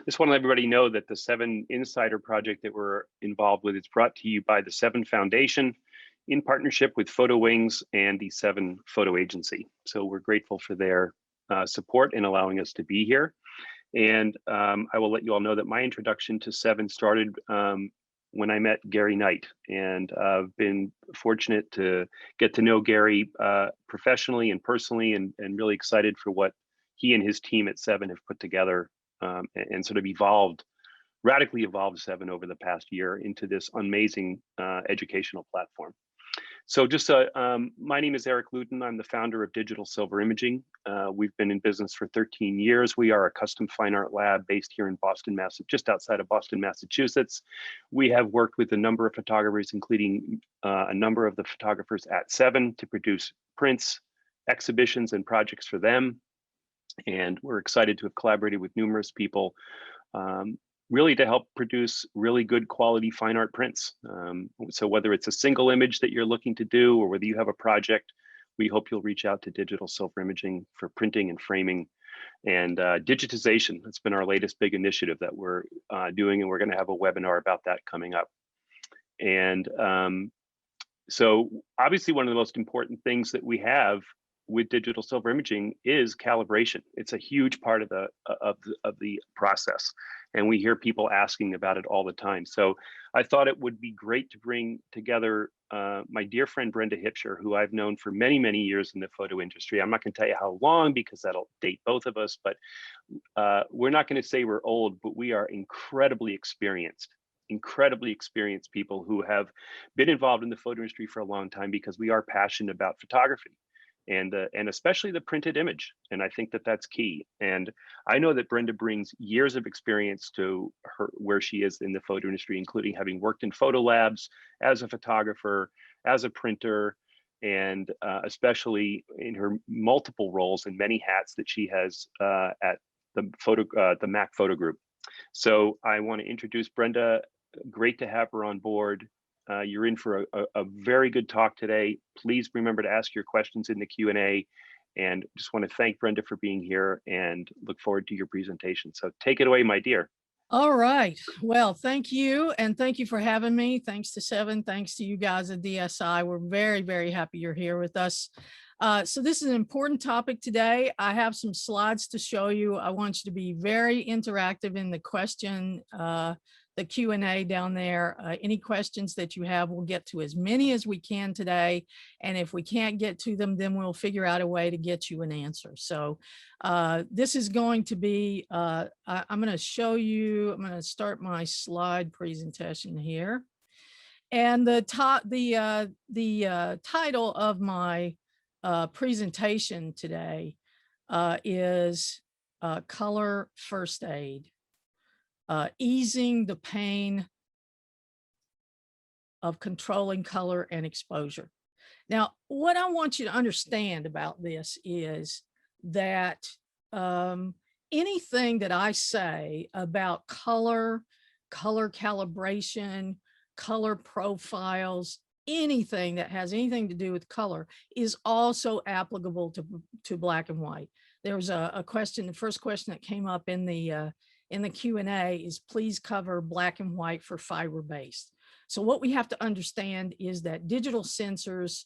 Just want to let everybody know that the VII Insider project that we're involved with is brought to you by the VII Foundation in partnership with PhotoWings and the VII Photo Agency. So we're grateful for their support in allowing us to be here. And I will let you all know that my introduction to VII started when I met Gary Knight, and I've been fortunate to get to know Gary professionally and personally, and really excited for what he and his team at VII have put together and sort of radically evolved VII over the past year into this amazing educational platform. So just my name is Eric Luton. I'm the founder of Digital Silver Imaging. We've been in business for 13 years. We are a custom fine art lab based here in Boston, just outside of Boston, Massachusetts. We have worked with a number of photographers, including a number of the photographers at VII, to produce prints, exhibitions, and projects for them. And we're excited to have collaborated with numerous people really to help produce really good quality fine art prints. So whether it's a single image that you're looking to do, or whether you have a project, we hope you'll reach out to Digital Silver Imaging for printing and framing and digitization. That's been our latest big initiative that we're doing, and we're going to have a webinar about that coming up. And so obviously one of the most important things that we have with Digital Silver Imaging is calibration. It's a huge part of the process, and we hear people asking about it all the time. So I thought it would be great to bring together my dear friend Brenda Hipsher, who I've known for many, many years in the photo industry. I'm not going to tell you how long because that'll date both of us, but we're not going to say we're old, but we are incredibly experienced people who have been involved in the photo industry for a long time because we are passionate about photography. And especially the printed image. And I think that that's key. And I know that Brenda brings years of experience to where she is in the photo industry, including having worked in photo labs as a photographer, as a printer, and especially in her multiple roles and many hats that she has at the Mac Photo Group. So I want to introduce Brenda. Great to have her on board. You're in for a very good talk today. Please remember to ask your questions in the Q&A, and just want to thank Brenda for being here and look forward to your presentation. So take it away, my dear. All right. Well, thank you. And thank you for having me. Thanks to VII. Thanks to you guys at DSI. We're very, very happy you're here with us. So this is an important topic today. I have some slides to show you. I want you to be very interactive in the Q&A down there. Any questions that you have, we'll get to as many as we can today. And if we can't get to them, then we'll figure out a way to get you an answer. So this is going to be, I'm going to show you, I'm going to start my slide presentation here. And the title of my presentation today is Color First Aid. Easing the pain of controlling color and exposure. Now, what I want you to understand about this is that anything that I say about color calibration, color profiles, anything that has anything to do with color is also applicable to black and white. There was a question, the first question that came up in the Q&A is please cover black and white for fiber-based. So what we have to understand is that digital sensors,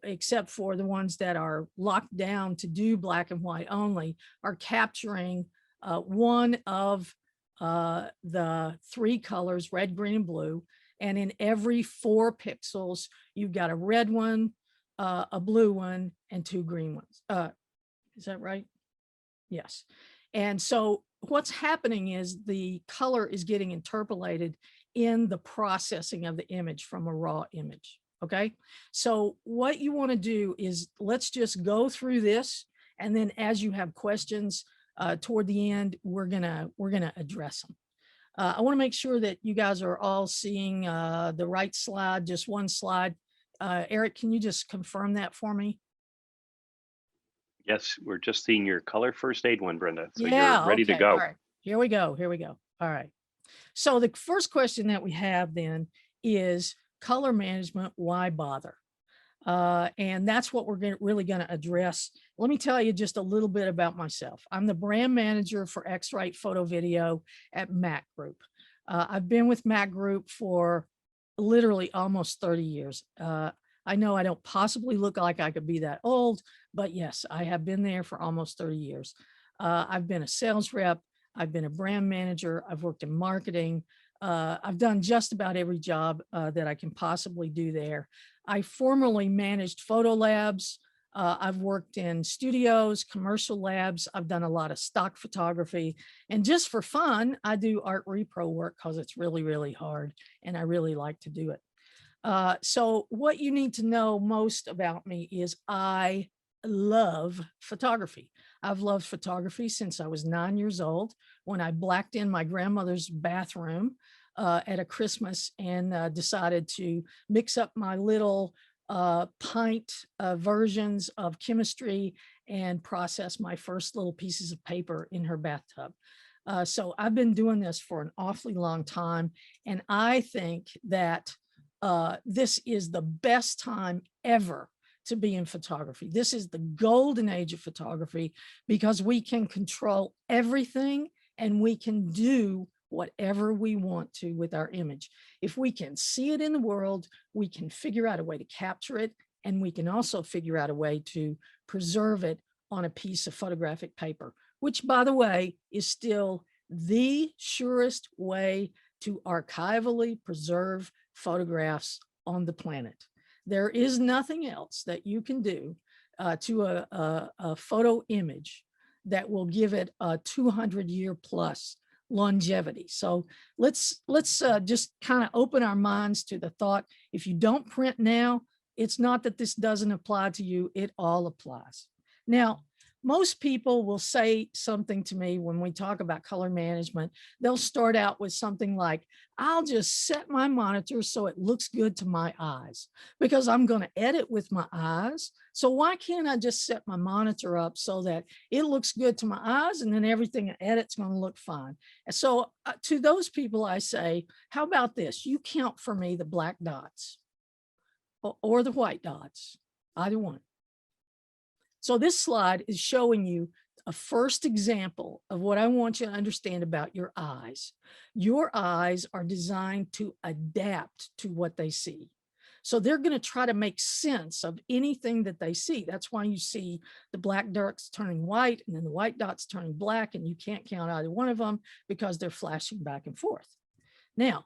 except for the ones that are locked down to do black and white only, are capturing one of the three colors, red, green, and blue. And in every 4 pixels, you've got a red one, a blue one, and 2 green ones. Is that right? Yes. And so what's happening is the color is getting interpolated in the processing of the image from a raw image. Okay. So what you want to do is let's just go through this. And then as you have questions toward the end, we're gonna address them. I want to make sure that you guys are all seeing the right slide, just one slide. Eric, can you just confirm that for me? Yes, we're just seeing your color first aid one, Brenda. So yeah, you're ready to go. All right, here we go. All right. So the first question that we have then is color management, why bother? And that's what we're really going to address. Let me tell you just a little bit about myself. I'm the brand manager for XRite Photo Video at Mac Group. I've been with Mac Group for literally almost 30 years. I know I don't possibly look like I could be that old, but yes, I have been there for almost 30 years. I've been a sales rep. I've been a brand manager. I've worked in marketing. I've done just about every job that I can possibly do there. I formerly managed photo labs. I've worked in studios, commercial labs. I've done a lot of stock photography. And just for fun, I do art repro work because it's really, really hard and I really like to do it. So what you need to know most about me is I love photography. I've loved photography since I was 9 years old when I blacked in my grandmother's bathroom at a Christmas and decided to mix up my little pint versions of chemistry and process my first little pieces of paper in her bathtub. So I've been doing this for an awfully long time. And I think that this is the best time ever to be in photography. This is the golden age of photography because we can control everything and we can do whatever we want to with our image. If we can see it in the world, we can figure out a way to capture it, and we can also figure out a way to preserve it on a piece of photographic paper, which, by the way, is still the surest way to archivally preserve photographs on the planet. There is nothing else that you can do to a photo image that will give it a 200-year plus longevity. So let's just kind of open our minds to the thought, if you don't print now, it's not that this doesn't apply to you, it all applies. Now, most people will say something to me when we talk about color management. They'll start out with something like, I'll just set my monitor so it looks good to my eyes because I'm going to edit with my eyes. So why can't I just set my monitor up so that it looks good to my eyes and then everything I edit's going to look fine? And so to those people, I say, how about this? You count for me the black dots or the white dots, either one. So this slide is showing you a first example of what I want you to understand about your eyes. Your eyes are designed to adapt to what they see. So they're going to try to make sense of anything that they see. That's why you see the black dots turning white and then the white dots turning black, and you can't count either one of them because they're flashing back and forth. Now,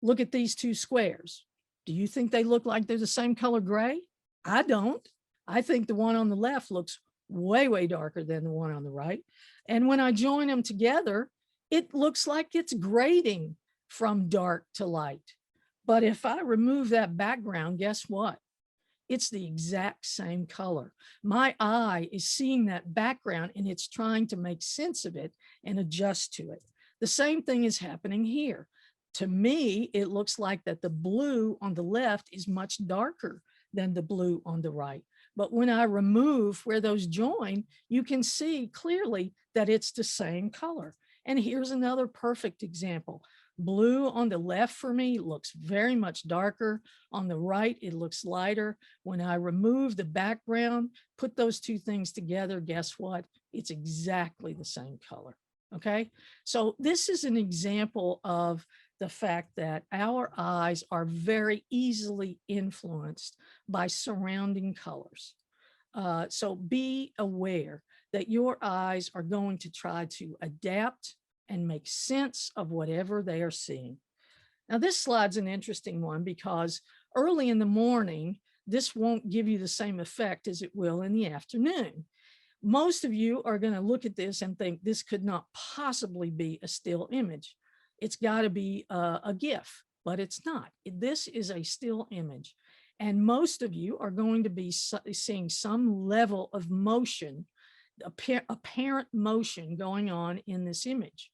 look at these two squares. Do you think they look like they're the same color gray? I don't. I think the one on the left looks way, way darker than the one on the right. And when I join them together, it looks like it's grading from dark to light. But if I remove that background, guess what? It's the exact same color. My eye is seeing that background and it's trying to make sense of it and adjust to it. The same thing is happening here. To me, it looks like that the blue on the left is much darker than the blue on the right. But when I remove where those join, you can see clearly that it's the same color. And here's another perfect example. Blue on the left for me looks very much darker. On the right, it looks lighter. When I remove the background, put those two things together, guess what? It's exactly the same color. Okay, so this is an example of the fact that our eyes are very easily influenced by surrounding colors. So be aware that your eyes are going to try to adapt and make sense of whatever they are seeing. Now, this slide's an interesting one because early in the morning, this won't give you the same effect as it will in the afternoon. Most of you are going to look at this and think this could not possibly be a still image. It's got to be a GIF, but it's not. This is a still image. And most of you are going to be seeing some level of motion, apparent motion going on in this image.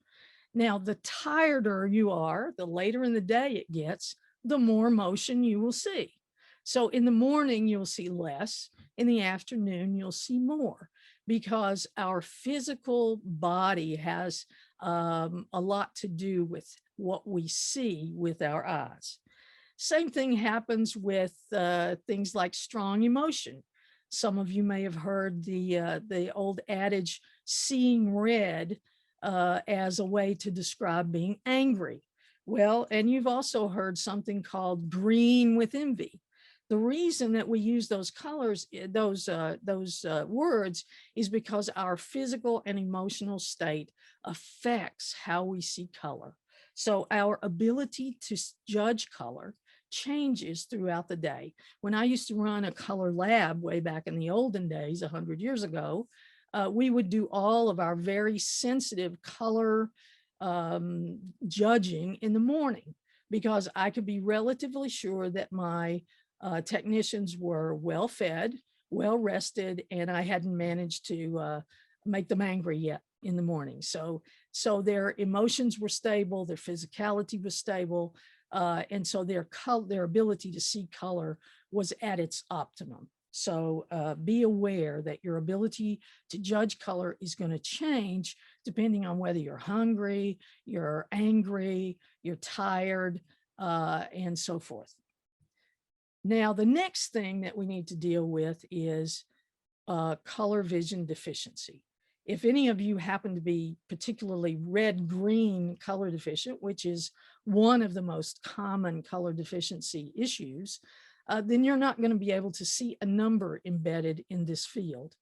Now, the tireder you are, the later in the day it gets, the more motion you will see. So in the morning, you'll see less. In the afternoon, you'll see more because our physical body has a lot to do with what we see with our eyes. Same thing happens with things like strong emotion. Some of you may have heard the old adage, seeing red as a way to describe being angry. Well, and you've also heard something called green with envy. The reason that we use those colors, those words, is because our physical and emotional state affects how we see color. So our ability to judge color changes throughout the day. When I used to run a color lab way back in the olden days, 100 years ago, we would do all of our very sensitive color judging in the morning, because I could be relatively sure that my technicians were well fed, well rested, and I hadn't managed to make them angry yet in the morning. So their emotions were stable, their physicality was stable, and so their ability to see color was at its optimum. So be aware that your ability to judge color is going to change depending on whether you're hungry, you're angry, you're tired, and so forth. Now, the next thing that we need to deal with is color vision deficiency. If any of you happen to be particularly red-green color deficient, which is one of the most common color deficiency issues, then you're not going to be able to see a number embedded in this field.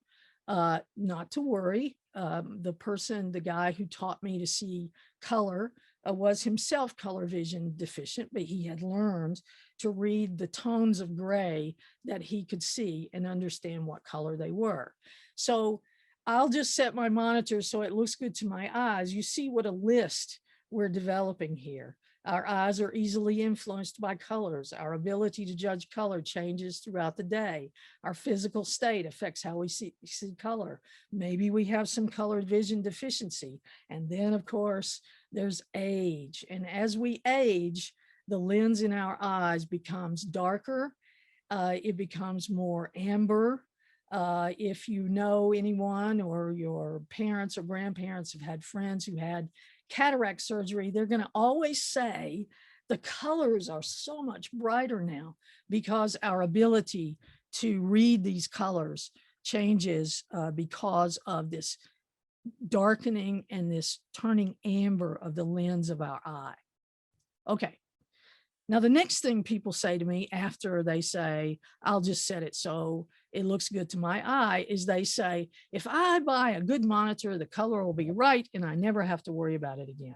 Not to worry, the guy who taught me to see color was himself color vision deficient, but he had learned to read the tones of gray that he could see and understand what color they were. So I'll just set my monitor so it looks good to my eyes. You see what a list we're developing here. Our eyes are easily influenced by colors. Our ability to judge color changes throughout the day. Our physical state affects how we see color. Maybe we have some color vision deficiency. And then, of course, there's age. And as we age, the lens in our eyes becomes darker. It becomes more amber. If you know anyone or your parents or grandparents have had friends who had cataract surgery, they're going to always say the colors are so much brighter now because our ability to read these colors changes because of this darkening and this turning amber of the lens of our eye. Okay. Now, the next thing people say to me after they say, I'll just set it so it looks good to my eye, is they say, if I buy a good monitor, the color will be right and I never have to worry about it again.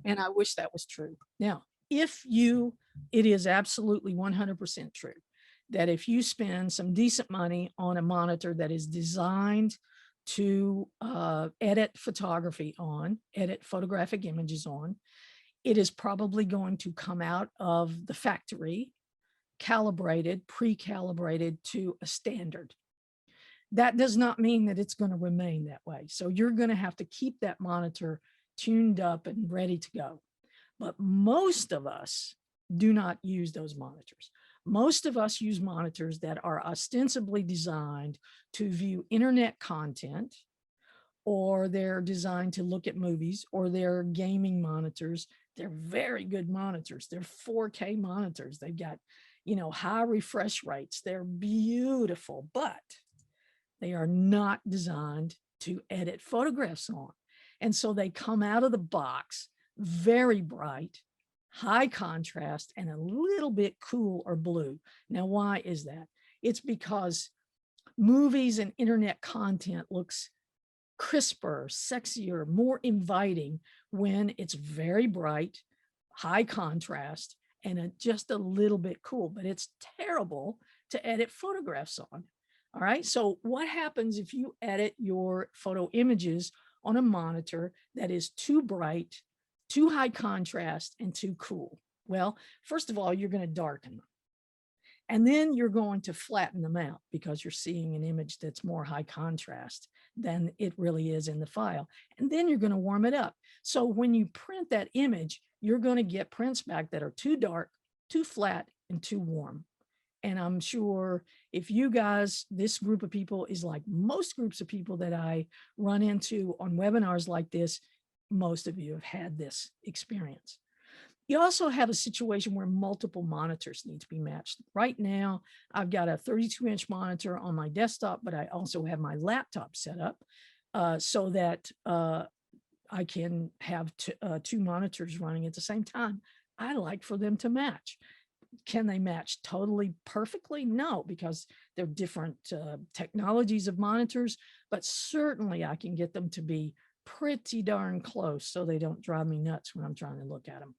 And I wish that was true. Now, it is absolutely 100% true that if you spend some decent money on a monitor that is designed to edit photography on, edit photographic images on, it is probably going to come out of the factory calibrated, pre-calibrated to a standard. That does not mean that it's going to remain that way. So you're going to have to keep that monitor tuned up and ready to go. But most of us do not use those monitors. Most of us use monitors that are ostensibly designed to view internet content, or they're designed to look at movies, or they're gaming monitors. They're very good monitors. They're 4K monitors. They've got, high refresh rates. They're beautiful, but they are not designed to edit photographs on. And so they come out of the box very bright, high contrast, and a little bit cool or blue. Now, why is that? It's because movies and internet content looks crisper, sexier, more inviting when it's very bright, high contrast, and just a little bit cool, but it's terrible to edit photographs on. All right. So what happens if you edit your photo images on a monitor that is too bright, too high contrast, and too cool? Well, first of all, you're going to darken them. And then you're going to flatten them out because you're seeing an image that's more high contrast than it really is in the file. And then you're going to warm it up. So when you print that image, you're going to get prints back that are too dark, too flat, and too warm. And I'm sure if you guys, this group of people is like most groups of people that I run into on webinars like this, most of you have had this experience. You also have a situation where multiple monitors need to be matched. Right now, I've got a 32-inch monitor on my desktop, but I also have my laptop set up so that I can have two monitors running at the same time. I like for them to match. Can they match totally perfectly? No, because they're different technologies of monitors, but certainly I can get them to be pretty darn close so they don't drive me nuts when I'm trying to look at them.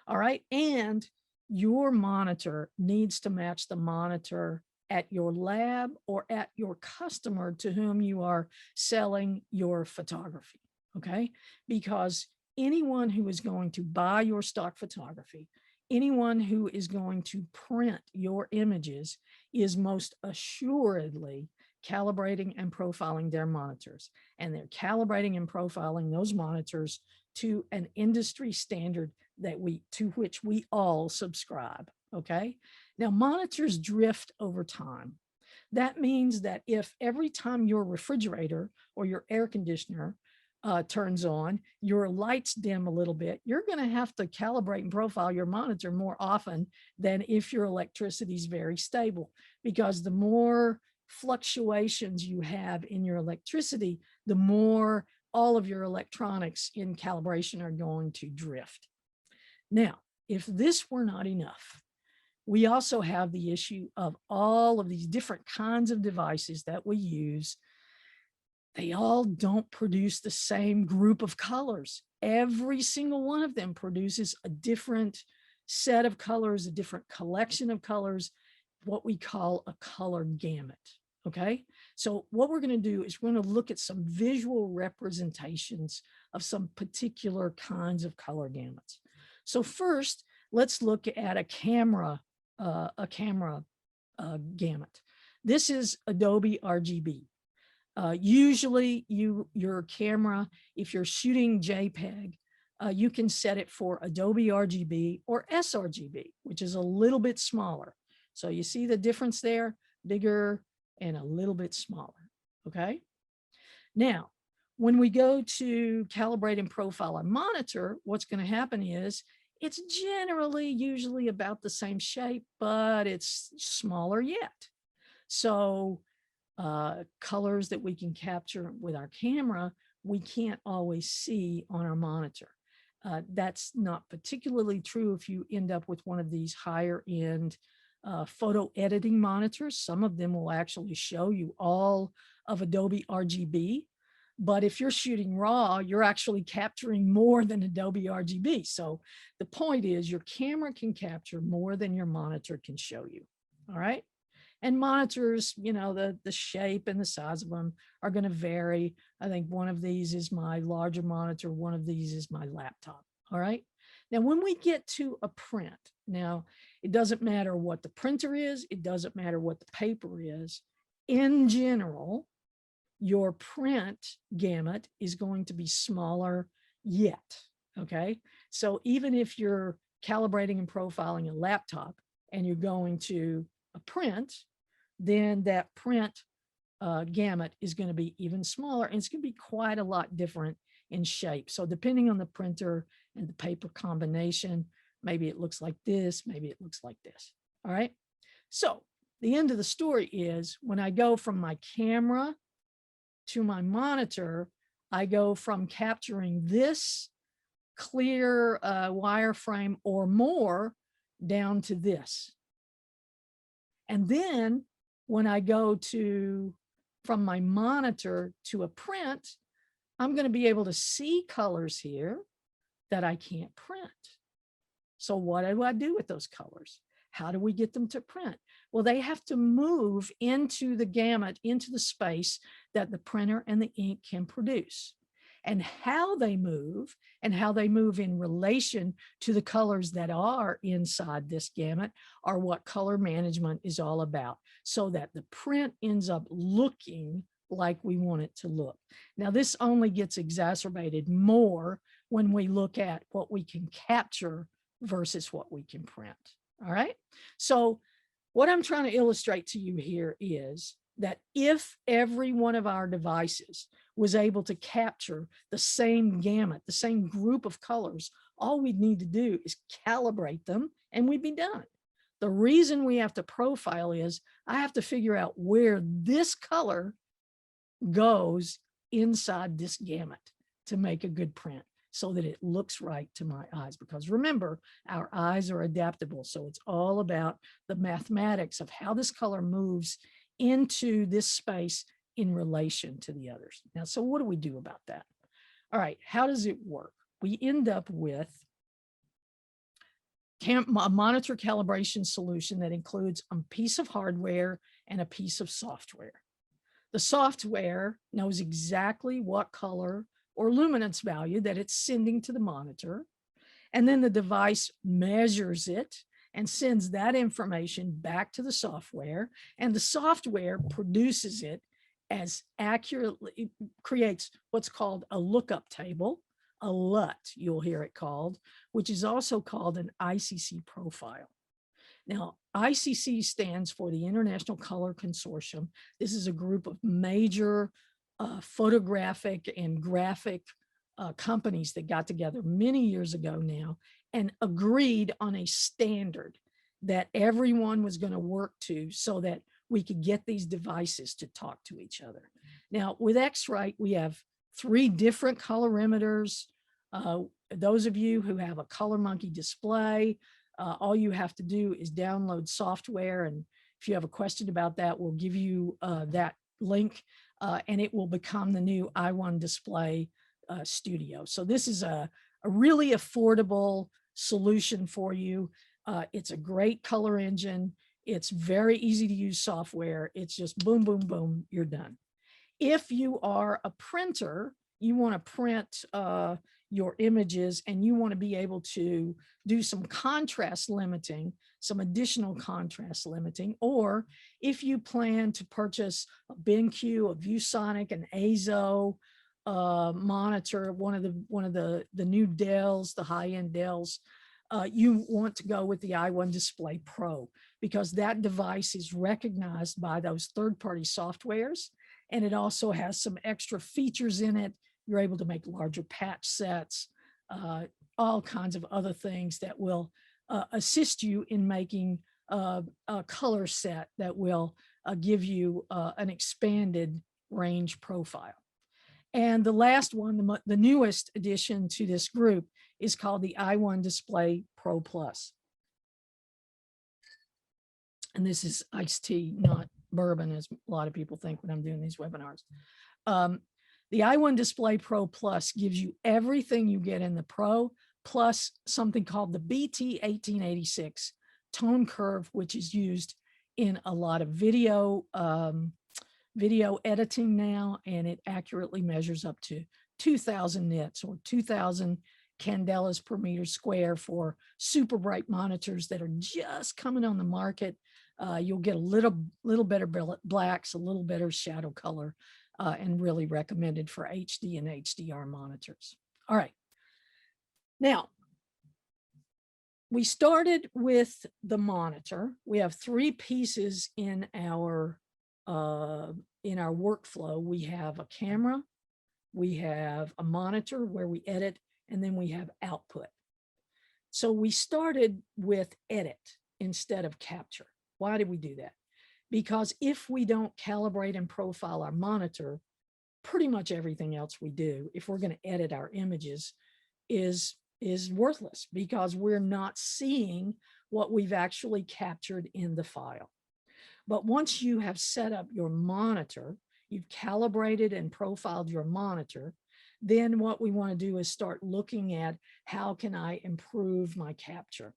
All right. And your monitor needs to match the monitor at your lab or at your customer to whom you are selling your photography. Okay. Because anyone who is going to buy your stock photography, anyone who is going to print your images is most assuredly calibrating and profiling their monitors. And they're calibrating and profiling those monitors to an industry standard to which we all subscribe. Okay. Now, monitors drift over time. That means that if every time your refrigerator or your air conditioner turns on, your lights dim a little bit, you're going to have to calibrate and profile your monitor more often than if your electricity is very stable, because the more fluctuations you have in your electricity, the more all of your electronics in calibration are going to drift. Now, if this were not enough, we also have the issue of all of these different kinds of devices that we use. They all don't produce the same group of colors. Every single one of them produces a different set of colors, a different collection of colors, what we call a color gamut. Okay, so what we're going to do is we're going to look at some visual representations of some particular kinds of color gamuts. So first, let's look at a camera gamut. This is Adobe RGB. Usually your camera, if you're shooting JPEG, you can set it for Adobe RGB or sRGB, which is a little bit smaller. So you see the difference there, bigger and a little bit smaller. Okay. Now, when we go to calibrate and profile a monitor, what's going to happen is it's generally usually about the same shape, but it's smaller yet. So colors that we can capture with our camera, we can't always see on our monitor. That's not particularly true if you end up with one of these higher end photo editing monitors. Some of them will actually show you all of Adobe RGB. But if you're shooting RAW, you're actually capturing more than Adobe RGB. So the point is your camera can capture more than your monitor can show you. All right. And monitors, you know, the shape and the size of them are going to vary. I think one of these is my larger monitor. One of these is my laptop. All right. Now, when we get to a print, now it doesn't matter what the printer is. It doesn't matter what the paper is. In general, your print gamut is going to be smaller yet. Okay. So even if you're calibrating and profiling a laptop and you're going to a print, then that print gamut is going to be even smaller, and it's going to be quite a lot different in shape. So depending on the printer and the paper combination, maybe it looks like this, maybe it looks like this. All right. So the end of the story is when I go from my camera to my monitor, I go from capturing this clear wireframe or more down to this. And then when I go from my monitor to a print, I'm going to be able to see colors here that I can't print. So what do I do with those colors? How do we get them to print? Well, they have to move into the gamut, into the space that the printer and the ink can produce. And how they move in relation to the colors that are inside this gamut are what color management is all about, so that the print ends up looking like we want it to look. Now, this only gets exacerbated more when we look at what we can capture versus what we can print. All right. So what I'm trying to illustrate to you here is that if every one of our devices was able to capture the same gamut, the same group of colors all we'd need to do is calibrate them and we'd be done. The reason we have to profile is I have to figure out where this color goes inside this gamut to make a good print so that it looks right to my eyes. Because remember, our eyes are adaptable. So it's all about the mathematics of how this color moves into this space in relation to the others. Now, so what do we do about that? All right, how does it work? We end up with a monitor calibration solution that includes a piece of hardware and a piece of software. The software knows exactly what color or luminance value that it's sending to the monitor. And then the device measures it and sends that information back to the software. And the software produces it as accurately, creates what's called a lookup table, a LUT, you'll hear it called, which is also called an ICC profile. Now, ICC stands for the International Color Consortium. This is a group of major photographic and graphic companies that got together many years ago now and agreed on a standard that everyone was going to work to so that we could get these devices to talk to each other. Now, with XRite, we have 3 different colorimeters. Those of you who have a Color Monkey display, all you have to do is download software. And if you have a question about that, we'll give you that link and it will become the new i1 display studio. So this is a really affordable solution for you. It's a great color engine. It's very easy to use software. It's just boom, boom, boom, you're done. If you are a printer, you want to print your images and you want to be able to do some contrast limiting, some additional contrast limiting, or if you plan to purchase a BenQ, a ViewSonic, an AZO monitor, one of the new Dells, the high-end Dells, you want to go with the i1 Display Pro because that device is recognized by those third-party softwares, and it also has some extra features in it. You're able to make larger patch sets, all kinds of other things that will assist you in making a color set that will give you an expanded range profile. And the last one, the newest addition to this group is called the i1 Display Pro Plus. And this is iced tea, not bourbon, as a lot of people think when I'm doing these webinars. The i1 Display Pro Plus gives you everything you get in the Pro, plus something called the BT1886 tone curve, which is used in a lot of video editing now, and it accurately measures up to 2,000 nits or 2,000 candelas per meter square for super bright monitors that are just coming on the market. You'll get a little better blacks, a little better shadow color, and really recommended for HD and HDR monitors. All right. Now, we started with the monitor. We have 3 pieces in our workflow. We have a camera, we have a monitor where we edit, and then we have output. So we started with edit instead of capture. Why did we do that? Because if we don't calibrate and profile our monitor, pretty much everything else we do, if we're going to edit our images, is worthless because we're not seeing what we've actually captured in the file. But once you have set up your monitor, you've calibrated and profiled your monitor, then what we want to do is start looking at how can I improve my capture.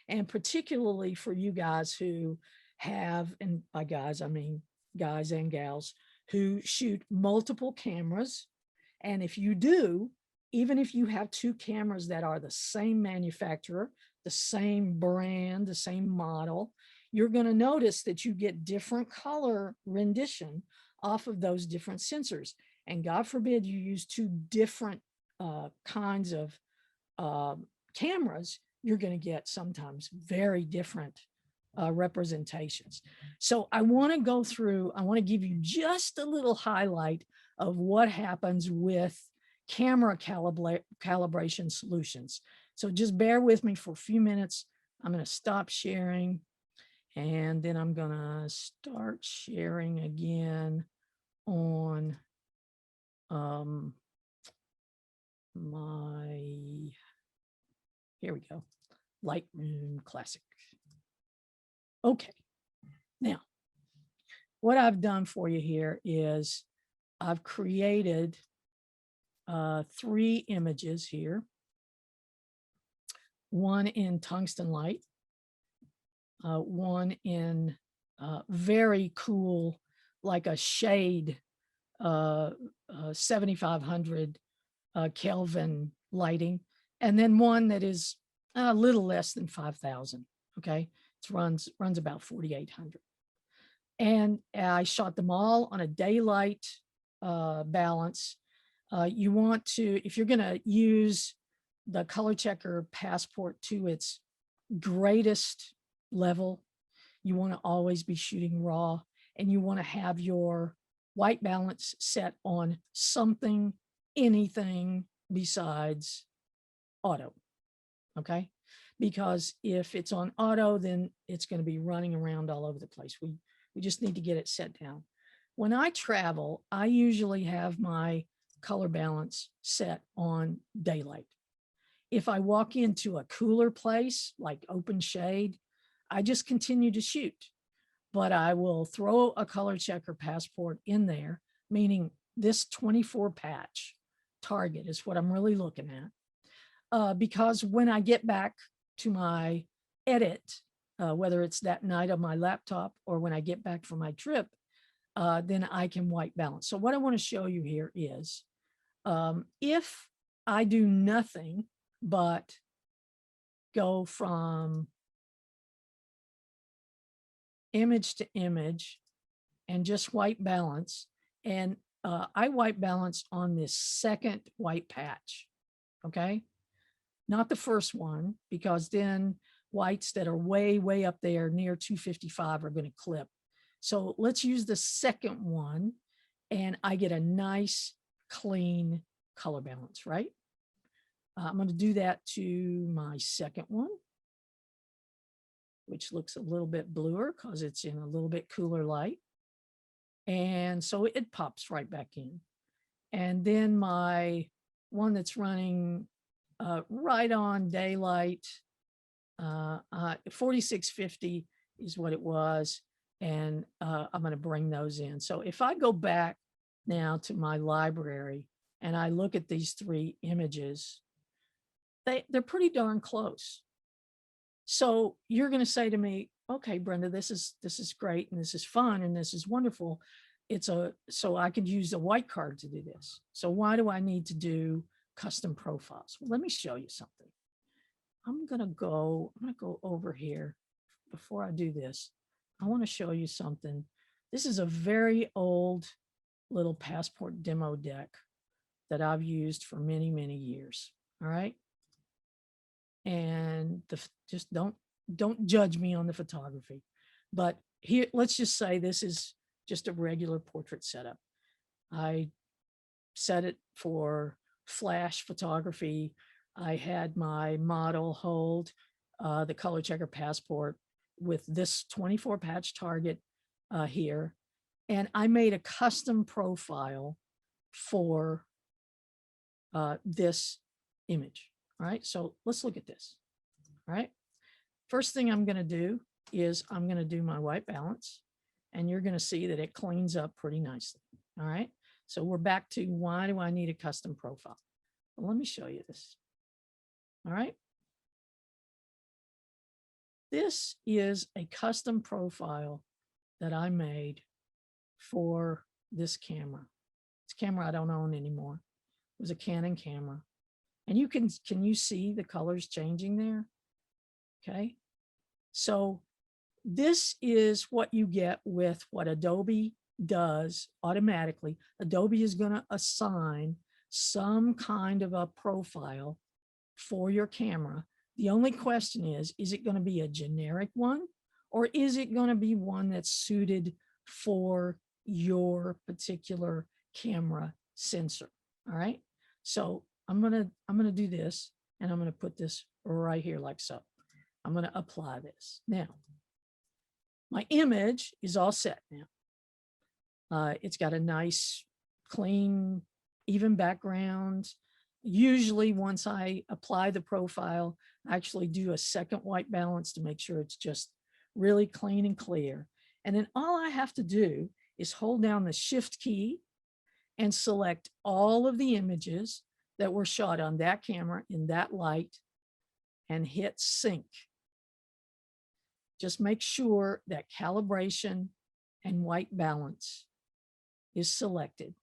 And particularly for you guys who have, and by guys, I mean guys and gals, who shoot multiple cameras. And if you do, even if you have 2 cameras that are the same manufacturer, the same brand, the same model, you're going to notice that you get different color rendition off of those different sensors. And God forbid you use 2 different kinds of cameras, you're going to get sometimes very different representations. So I want to go through, I want to give you just a little highlight of what happens with camera calibration solutions. So just bear with me for a few minutes. I'm going to stop sharing, and then I'm going to start sharing again on here we go, Lightroom Classic. Okay, now what I've done for you here is I've created 3 images here. One in tungsten light, one in very cool, like a shade, 7,500 Kelvin lighting, and then one that is a little less than 5,000. Okay, it runs about 4,800. And I shot them all on a daylight balance. You want to, if you're going to use the color checker passport to its greatest level, you want to always be shooting raw, and you want to have your white balance set on something, anything besides auto. Okay, because if it's on auto, then it's going to be running around all over the place. We just need to get it set down. When I travel, I usually have my color balance set on daylight. If I walk into a cooler place like open shade, I just continue to shoot, but I will throw a color checker passport in there, meaning this 24 patch target is what I'm really looking at. Because when I get back to my edit, whether it's that night on my laptop or when I get back from my trip, then I can white balance. So what I want to show you here is if I do nothing but go from image to image and just white balance, and I white balance on this second white patch, okay? Not the first one, because then whites that are way, way up there near 255 are going to clip. So let's use the second one, and I get a nice, clean color balance, right? I'm going to do that to my second one, which looks a little bit bluer because it's in a little bit cooler light. And so it pops right back in. And then my one that's running right on daylight, 4650 is what it was. And I'm going to bring those in. So if I go back now to my library and I look at these 3 images, they're pretty darn close. So you're going to say to me, okay, Brenda, this is great, and this is fun, and this is wonderful. So I could use a white card to do this. So why do I need to do custom profiles? Well, let me show you something. I'm going to go over here. Before I do this, I want to show you something. This is a very old little passport demo deck that I've used for many, many years. All right. And just don't judge me on the photography, but here, let's just say this is just a regular portrait setup. I set it for flash photography. I had my model hold the color checker passport with this 24 patch target here. And I made a custom profile for this image. All right, so let's look at this. All right, first thing I'm going to do is I'm going to do my white balance, and you're going to see that it cleans up pretty nicely. All right, so we're back to why do I need a custom profile? Well, let me show you this. All right, this is a custom profile that I made for this camera. It's a camera I don't own anymore. It was a Canon camera. And you can you see the colors changing there? Okay. So this is what you get with what Adobe does automatically. Adobe is going to assign some kind of a profile for your camera. The only question is it going to be a generic one, or is it going to be one that's suited for your particular camera sensor? All right. So I'm gonna do this, And I'm going to put this right here like so. I'm going to apply this. Now, my image is all set now. It's got a nice, clean, even background. Usually once I apply the profile, I actually do a second white balance to make sure it's just really clean and clear. And then all I have to do is hold down the shift key and select all of the images that were shot on that camera in that light and hit sync. Just make sure that calibration and white balance is selected.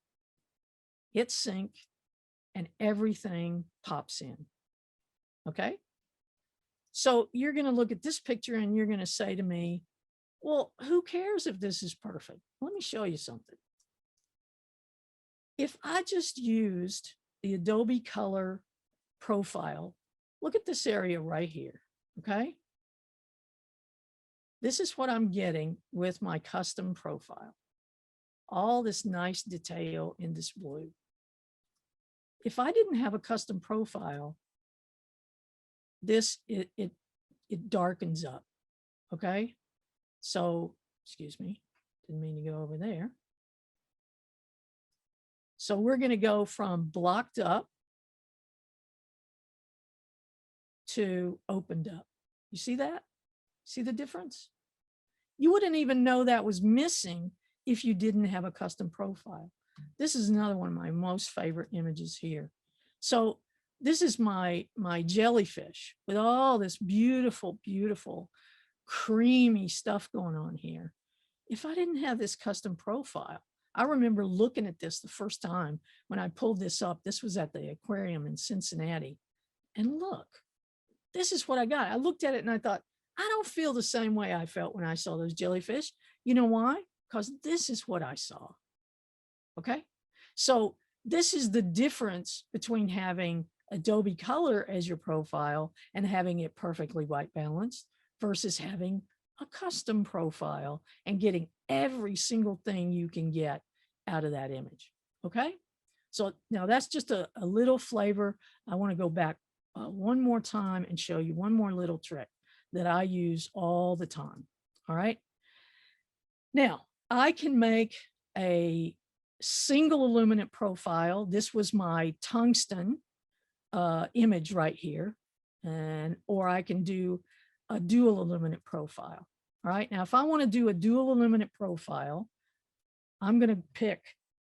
Hit sync and everything pops in. Okay. So you're going to look at this picture and you're going to say to me, well, who cares if this is perfect? Let me show you something. If I just used the Adobe Color profile, look at this area right here. Okay. This is what I'm getting with my custom profile. All this nice detail in this blue. If I didn't have a custom profile, it darkens up. Okay. So, excuse me, didn't mean to go over there. So we're going to go from blocked up to opened up. You see that? See the difference? You wouldn't even know that was missing if you didn't have a custom profile. This is another one of my most favorite images here. So this is my jellyfish with all this beautiful, beautiful, creamy stuff going on here. If I didn't have this custom profile, I remember looking at this the first time when I pulled this up. This was at the aquarium in Cincinnati. And look, this is what I got. I looked at it and I thought, I don't feel the same way I felt when I saw those jellyfish. You know why? Because this is what I saw. Okay. So this is the difference between having Adobe Color as your profile and having it perfectly white balanced versus having a custom profile and getting every single thing you can get out of that image. Okay. So now that's just a little flavor. I want to go back one more time and show you one more little trick that I use all the time. All right. Now I can make a single illuminant profile. This was my tungsten image right here. Or I can do a dual illuminant profile. All right. Now, if I want to do a dual illuminant profile, I'm going to pick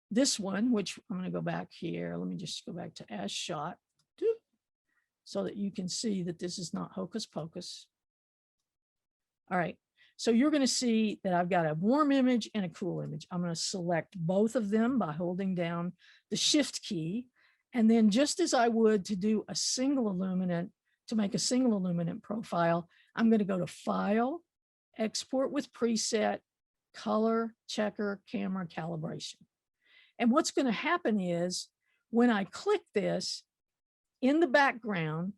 this one, which I'm going to go back here. Let me just go back to as shot so that you can see that this is not hocus pocus. All right. So you're going to see that I've got a warm image and a cool image. I'm going to select both of them by holding down the shift key. And then just as I would to do a single illuminant, to make a single illuminant profile, I'm going to go to File, Export with Preset, Color, Checker, Camera, Calibration. And what's going to happen is when I click this in the background,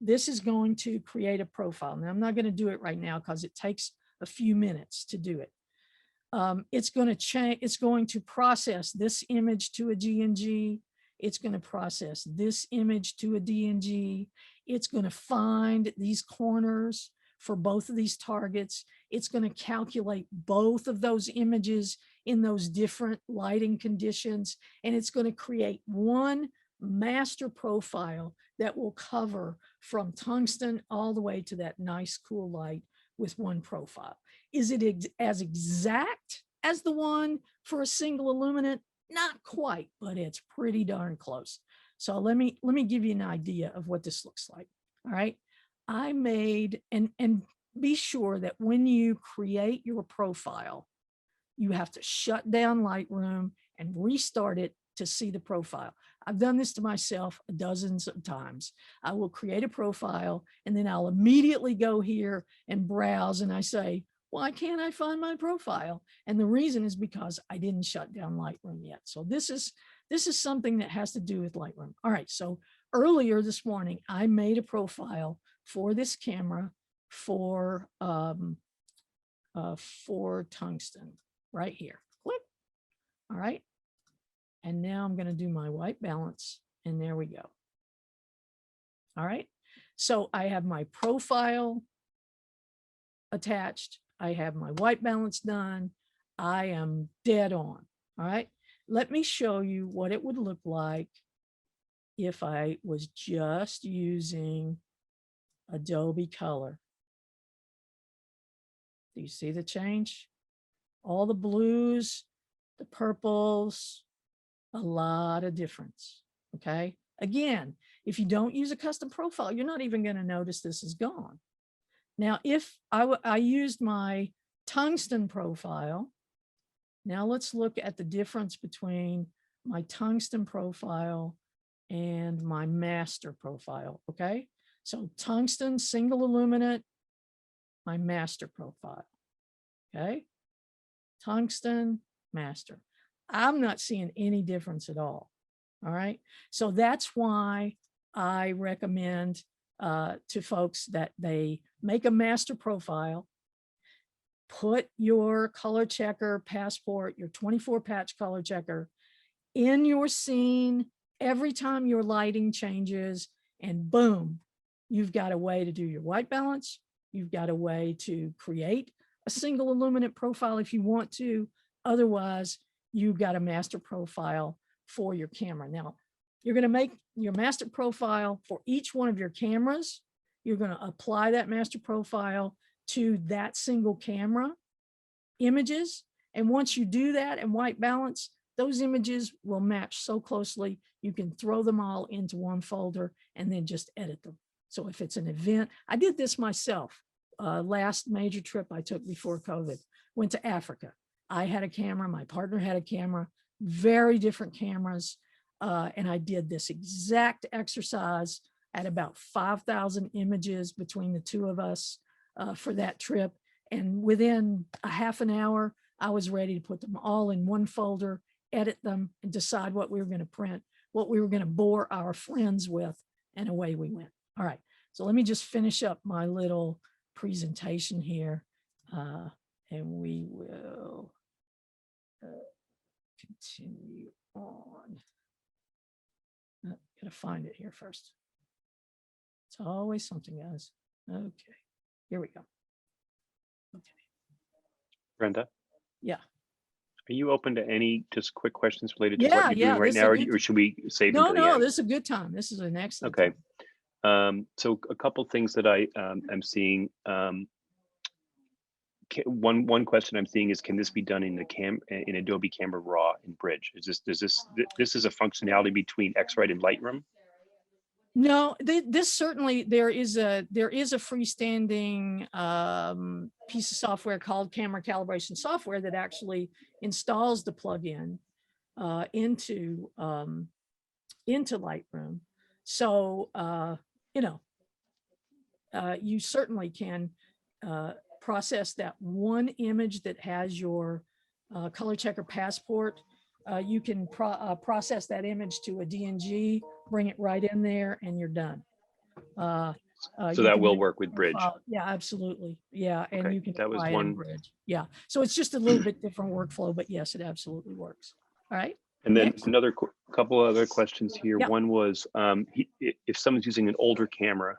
this is going to create a profile. Now, I'm not going to do it right now because it takes a few minutes to do it. It's going to change. It's going to process this image to a GNG. It's going to process this image to a DNG. It's going to find these corners for both of these targets. It's going to calculate both of those images in those different lighting conditions. And it's going to create one master profile that will cover from tungsten all the way to that nice cool light with one profile. Is it as exact as the one for a single illuminant? Not quite, but it's pretty darn close. So let me give you an idea of what this looks like. All right. I made, and be sure that when you create your profile, you have to shut down Lightroom and restart it to see the profile. I've done this to myself dozens of times. I will create a profile and then I'll immediately go here and browse and I say, why can't I find my profile? And the reason is because I didn't shut down Lightroom yet. So this is something that has to do with Lightroom. All right. So earlier this morning, I made a profile for this camera for tungsten right here. Click. All right. And now I'm going to do my white balance and there we go. All right. So I have my profile attached. I have my white balance done. I am dead on. All right. Let me show you what it would look like if I was just using Adobe Color. Do you see the change? All the blues, the purples, a lot of difference. Okay. Again, if you don't use a custom profile, you're not even going to notice this is gone. Now, if I used my tungsten profile, now let's look at the difference between my tungsten profile and my master profile. Okay. So tungsten single illuminate, my master profile. Okay. Tungsten master. I'm not seeing any difference at all. All right. So that's why I recommend to folks that they make a master profile, put your color checker passport, your 24 patch color checker in your scene every time your lighting changes, and boom, you've got a way to do your white balance. You've got a way to create a single illuminate profile if you want to. Otherwise, you've got a master profile for your camera. Now, you're going to make your master profile for each one of your cameras. You're going to apply that master profile to that single camera images. And once you do that and white balance, those images will match so closely, you can throw them all into one folder and then just edit them. So if it's an event, I did this myself. Last major trip I took before COVID, went to Africa. I had a camera, my partner had a camera, very different cameras. And I did this exact exercise at about 5,000 images between the two of us for that trip. And within a half an hour, I was ready to put them all in one folder, edit them, and decide what we were going to print, what we were going to bore our friends with, and away we went. All right, so let me just finish up my little presentation here, and we will continue on. Gotta find it here first. It's always something, guys. Okay, here we go. Okay. Brenda? Yeah. Are you open to any just quick questions related to Yeah, what you're doing right now, or should we save them to the No, end? this is a good time. This is an excellent Okay. time. So a couple things that I am seeing. One question I'm seeing is, can this be done in Adobe Camera Raw in Bridge? This is a functionality between XRite and Lightroom? No, this certainly, there is a freestanding piece of software called Camera Calibration software that actually installs the plugin into Lightroom. So you certainly can process that one image that has your color checker passport. You can process that image to a DNG, bring it right in there, and you're done. So that will work with Bridge. Yeah, absolutely. Yeah, and Okay, you can that was apply it in one. Bridge. Yeah, so it's just a little bit different workflow, but yes, it absolutely works. All right. And then Next. another couple other questions here. Yep. One was, if someone's using an older camera,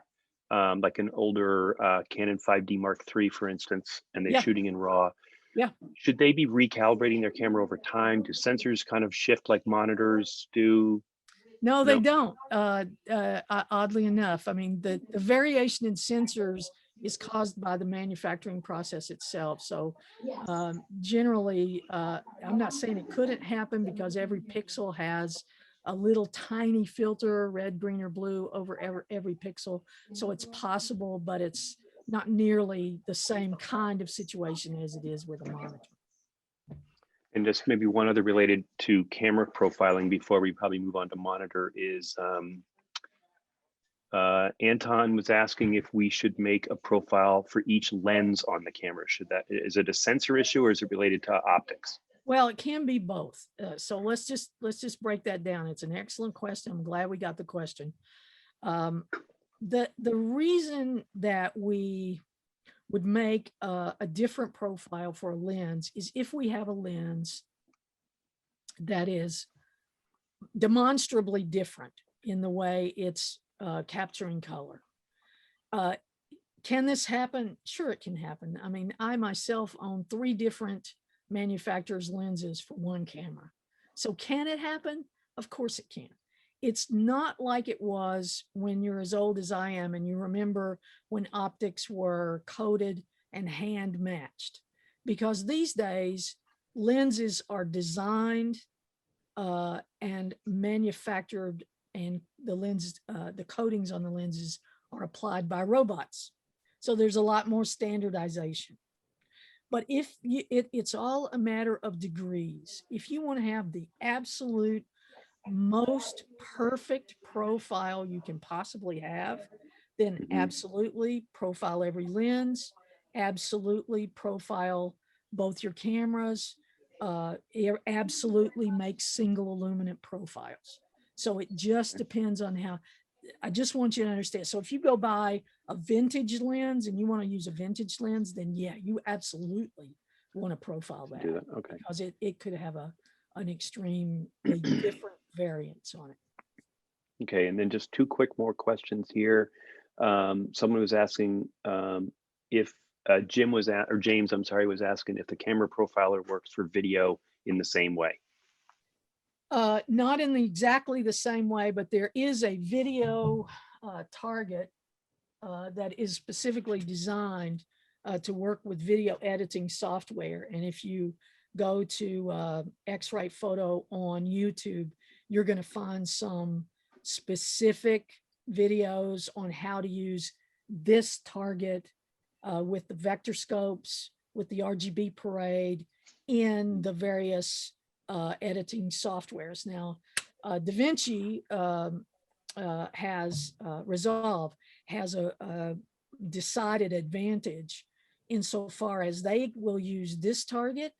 like an older Canon 5D Mark III, for instance, and they're shooting in RAW, should they be recalibrating their camera over time? Do sensors kind of shift like monitors do? No, they don't. Oddly enough, I mean, the variation in sensors is caused by the manufacturing process itself. So generally, I'm not saying it couldn't happen, because every pixel has a little tiny filter, red, green, or blue, over every pixel. So it's possible, but it's not nearly the same kind of situation as it is with a monitor. And just maybe one other related to camera profiling before we probably move on to monitor is, Anton was asking if we should make a profile for each lens on the camera. Is it a sensor issue, or is it related to optics? Well, it can be both. So let's just break that down. It's an excellent question. I'm glad we got the question. The reason that we would make a different profile for a lens is if we have a lens that is demonstrably different in the way it's capturing color. Can this happen? Sure, it can happen. I mean, I myself own 3 different manufacturers' lenses for one camera. So can it happen? Of course it can. It's not like it was when you're as old as I am and you remember when optics were coded and hand matched. Because these days, lenses are designed and manufactured, and the lens, the coatings on the lenses are applied by robots. So there's a lot more standardization. But if you, it's all a matter of degrees. If you want to have the absolute most perfect profile you can possibly have, then absolutely profile every lens, absolutely profile both your cameras, absolutely make single illuminant profiles. So it just depends on how. I just want you to understand. So if you go buy a vintage lens and you want to use a vintage lens, then yeah, you absolutely want to profile that. Do that. Okay. Because it could have an extremely different variance on it. Okay, and then just 2 quick more questions here. Someone was asking if Jim was at, or James, I'm sorry, was asking if the camera profiler works for video in the same way. Not in exactly the same way, but there is a video target that is specifically designed to work with video editing software. And if you go to XRite Photo on YouTube, you're going to find some specific videos on how to use this target with the vector scopes, with the RGB parade in the various editing softwares. Now, DaVinci has Resolve has a decided advantage insofar as they will use this target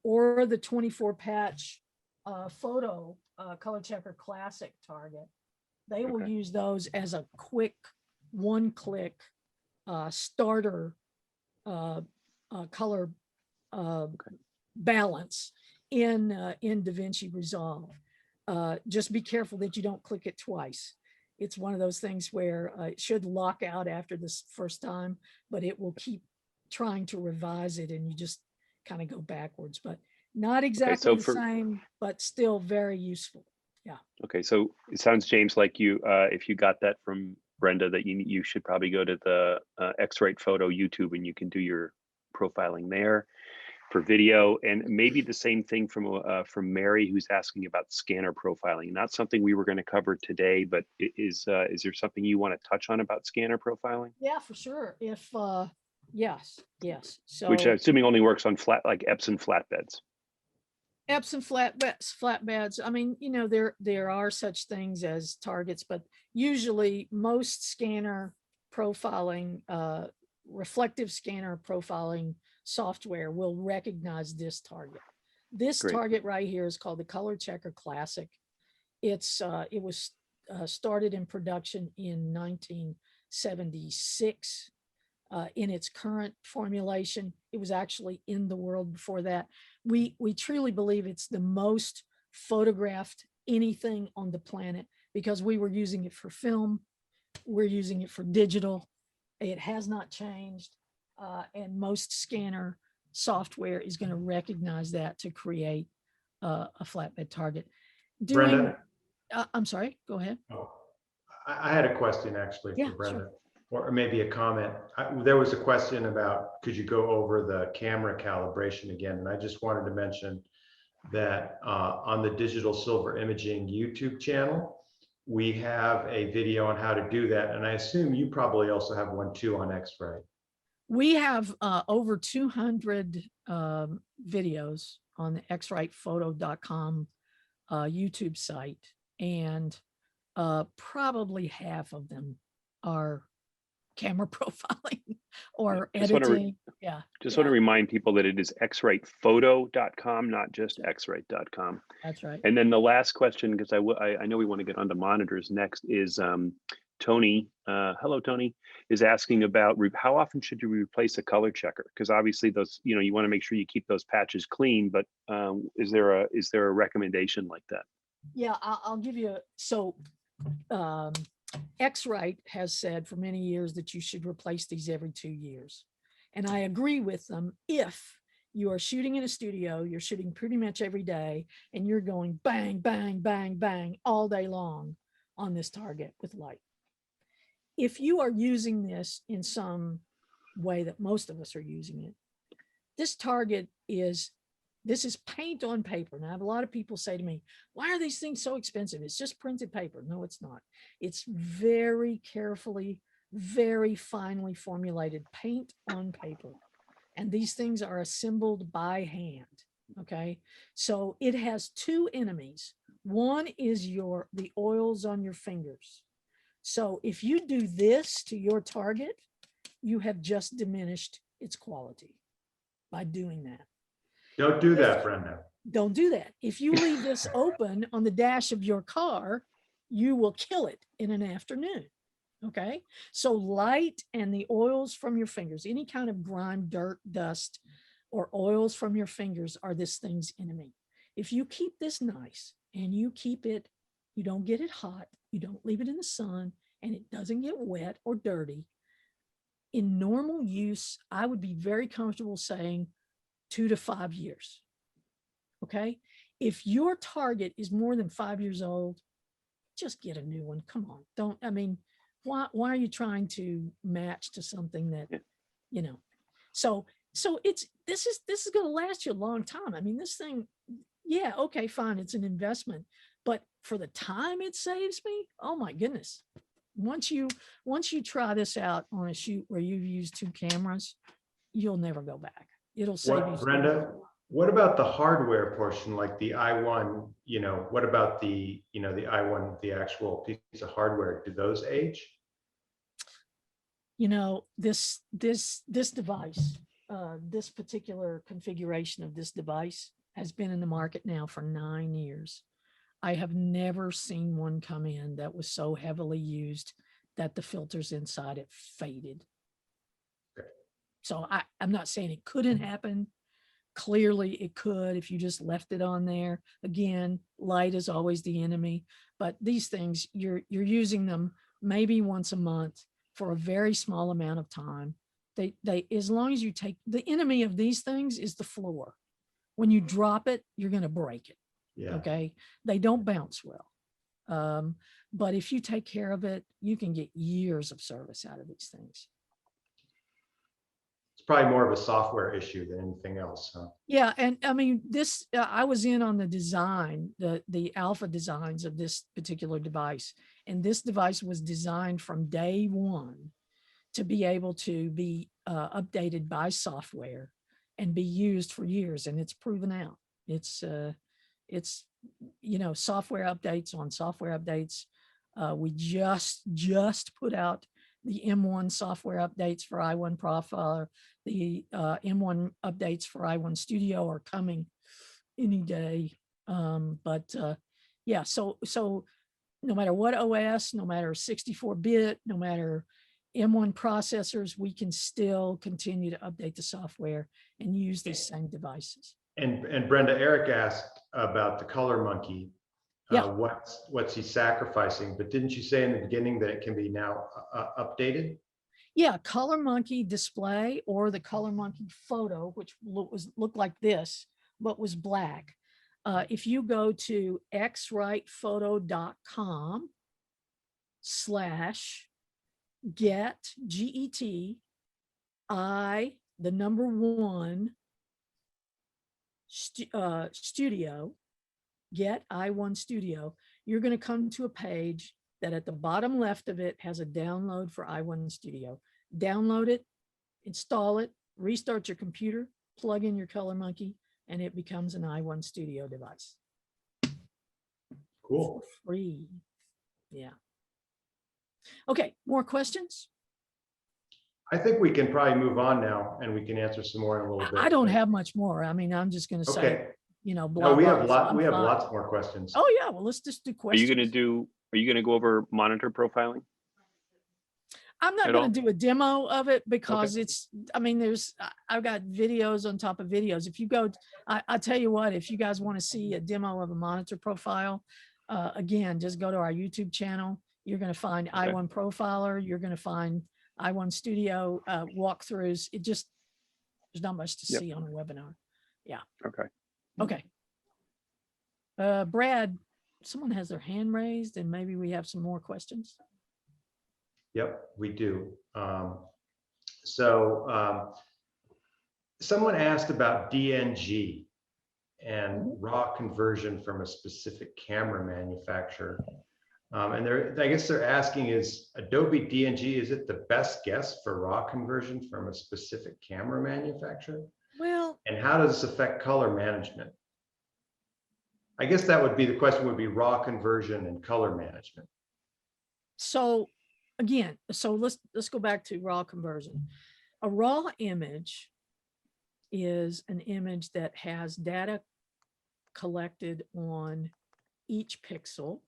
or the 24 patch photo color checker classic target. They will use those as a quick 1-click starter color balance in DaVinci Resolve. Just be careful that you don't click it twice. It's one of those things where it should lock out after this first time, but it will keep trying to revise it and you just kind of go backwards, but not exactly the same, but still very useful. Yeah. Okay, so it sounds, James, like you, if you got that from Brenda, that you should probably go to the XRite Photo YouTube and you can do your profiling there for video. And maybe the same thing from Mary, who's asking about scanner profiling. Not something we were going to cover today, but is there something you want to touch on about scanner profiling? Yeah, for sure. If yes. So which I'm assuming only works on like Epson flatbeds. Epson flatbeds. I mean, you know, there are such things as targets, but usually most scanner profiling, reflective scanner profiling software will recognize this target. This target right here is called the Color Checker Classic. It was started in production in 1976. In its current formulation, it was actually in the world before that. We truly believe it's the most photographed anything on the planet because we were using it for film, we're using it for digital. It has not changed, and most scanner software is going to recognize that to create a flatbed target. Brenda, I'm sorry, go ahead. Oh, I had a question actually for Brenda. Sure. Or maybe a comment. There was a question about, could you go over the camera calibration again? And I just wanted to mention that on the Digital Silver Imaging YouTube channel, we have a video on how to do that. And I assume you probably also have one too on XRite. We have over 200 videos on the XRitePhoto.com YouTube site, and probably half of them are camera profiling or editing. Just want to remind people that it is XRitePhoto.com, not just XRite.com. That's right. And then the last question, because I know we want to get onto monitors next, is Tony. Hello, Tony, is asking about how often should you replace a color checker? Because obviously those, you know, you want to make sure you keep those patches clean, but is there a recommendation like that? Yeah, I'll give you. So XRite has said for many years that you should replace these every 2 years. And I agree with them if you are shooting in a studio, you're shooting pretty much every day, and you're going bang, bang, bang, bang all day long on this target with light. If you are using this in some way that most of us are using it, this target this is paint on paper. Now, I have a lot of people say to me, why are these things so expensive? It's just printed paper. No, it's not. It's very carefully, very finely formulated paint on paper. And these things are assembled by hand. Okay. So it has two enemies. One is the oils on your fingers. So if you do this to your target, you have just diminished its quality by doing that. Don't do that, Brenda. Don't do that. If you leave this open on the dash of your car, you will kill it in an afternoon. Okay. So light and the oils from your fingers, any kind of grime, dirt, dust, or oils from your fingers are this thing's enemy. If you keep this nice and you keep it, you don't get it hot, you don't leave it in the sun, and it doesn't get wet or dirty. In normal use, I would be very comfortable saying 2 to 5 years. Okay. If your target is more than 5 years old, just get a new one. Come on. Why are you trying to match to something that, so this is going to last you a long time. I mean, this thing, yeah, okay, fine. It's an investment, but for the time it saves me, oh my goodness. Once you try this out on a shoot where you've used 2 cameras, you'll never go back. It'll save you. Brenda, what about the hardware portion, like the i1, what about the i1, the actual piece of hardware? Do those age? This device, this particular configuration of this device has been in the market now for 9 years. I have never seen one come in that was so heavily used that the filters inside it faded. Okay. So I'm not saying it couldn't happen. Clearly it could if you just left it on there. Again, light is always the enemy, but these things, you're using them maybe once a month for a very small amount of time. They as long as you take, the enemy of these things is the floor. When you drop it, you're going to break it. Yeah. Okay. They don't bounce well. But if you take care of it, you can get years of service out of these things. It's probably more of a software issue than anything else, huh? Yeah. And I mean, this, I was in on the design, the alpha designs of this particular device. And this device was designed from day one to be able to be updated by software and be used for years. And it's proven out. It's software updates on software updates. We just put out the M1 software updates for i1 Profiler. The M1 updates for i1 Studio are coming any day. Yeah, so no matter what OS, no matter 64-bit, no matter M1 processors, we can still continue to update the software and use these same devices. And Brenda, Eric asked about the color monkey. Yeah. What's he sacrificing? But didn't you say in the beginning that it can be now updated? Yeah, Color Monkey display or the Color Monkey photo, which looked like this, but was black. If you go to xritephoto.com/get studio, get i1 Studio, you're going to come to a page that at the bottom left of it has a download for i1 Studio. Download it, install it, restart your computer, plug in your Color Monkey, and it becomes an i1 Studio device. Cool. For free. Yeah. Okay, more questions? I think we can probably move on now and we can answer some more in a little bit. I don't have much more. I mean, I'm just going to say, Okay. blah, No, we have blah, we have lots more questions. Oh yeah, well, let's just do questions. Are you going to go over monitor profiling? I'm not going to do a demo of it because Okay. I've got videos on top of videos. If you go, I'll tell you what, if you guys want to see a demo of a monitor profile, again, just go to our YouTube channel. You're going to find Okay. I1 Profiler. You're going to find I1 Studio walkthroughs. There's not much to Yep. see on a webinar. Yeah. Okay. Okay. Brad, someone has their hand raised and maybe we have some more questions. Yep, we do. Someone asked about DNG and raw conversion from a specific camera manufacturer. And I guess they're asking, is Adobe DNG, is it the best guess for raw conversion from a specific camera manufacturer? Well, And how does this affect color management? I guess that would be, the question would be raw conversion and color management. so again, let's go back to raw conversion. A raw image is an image that has data collected on each pixel,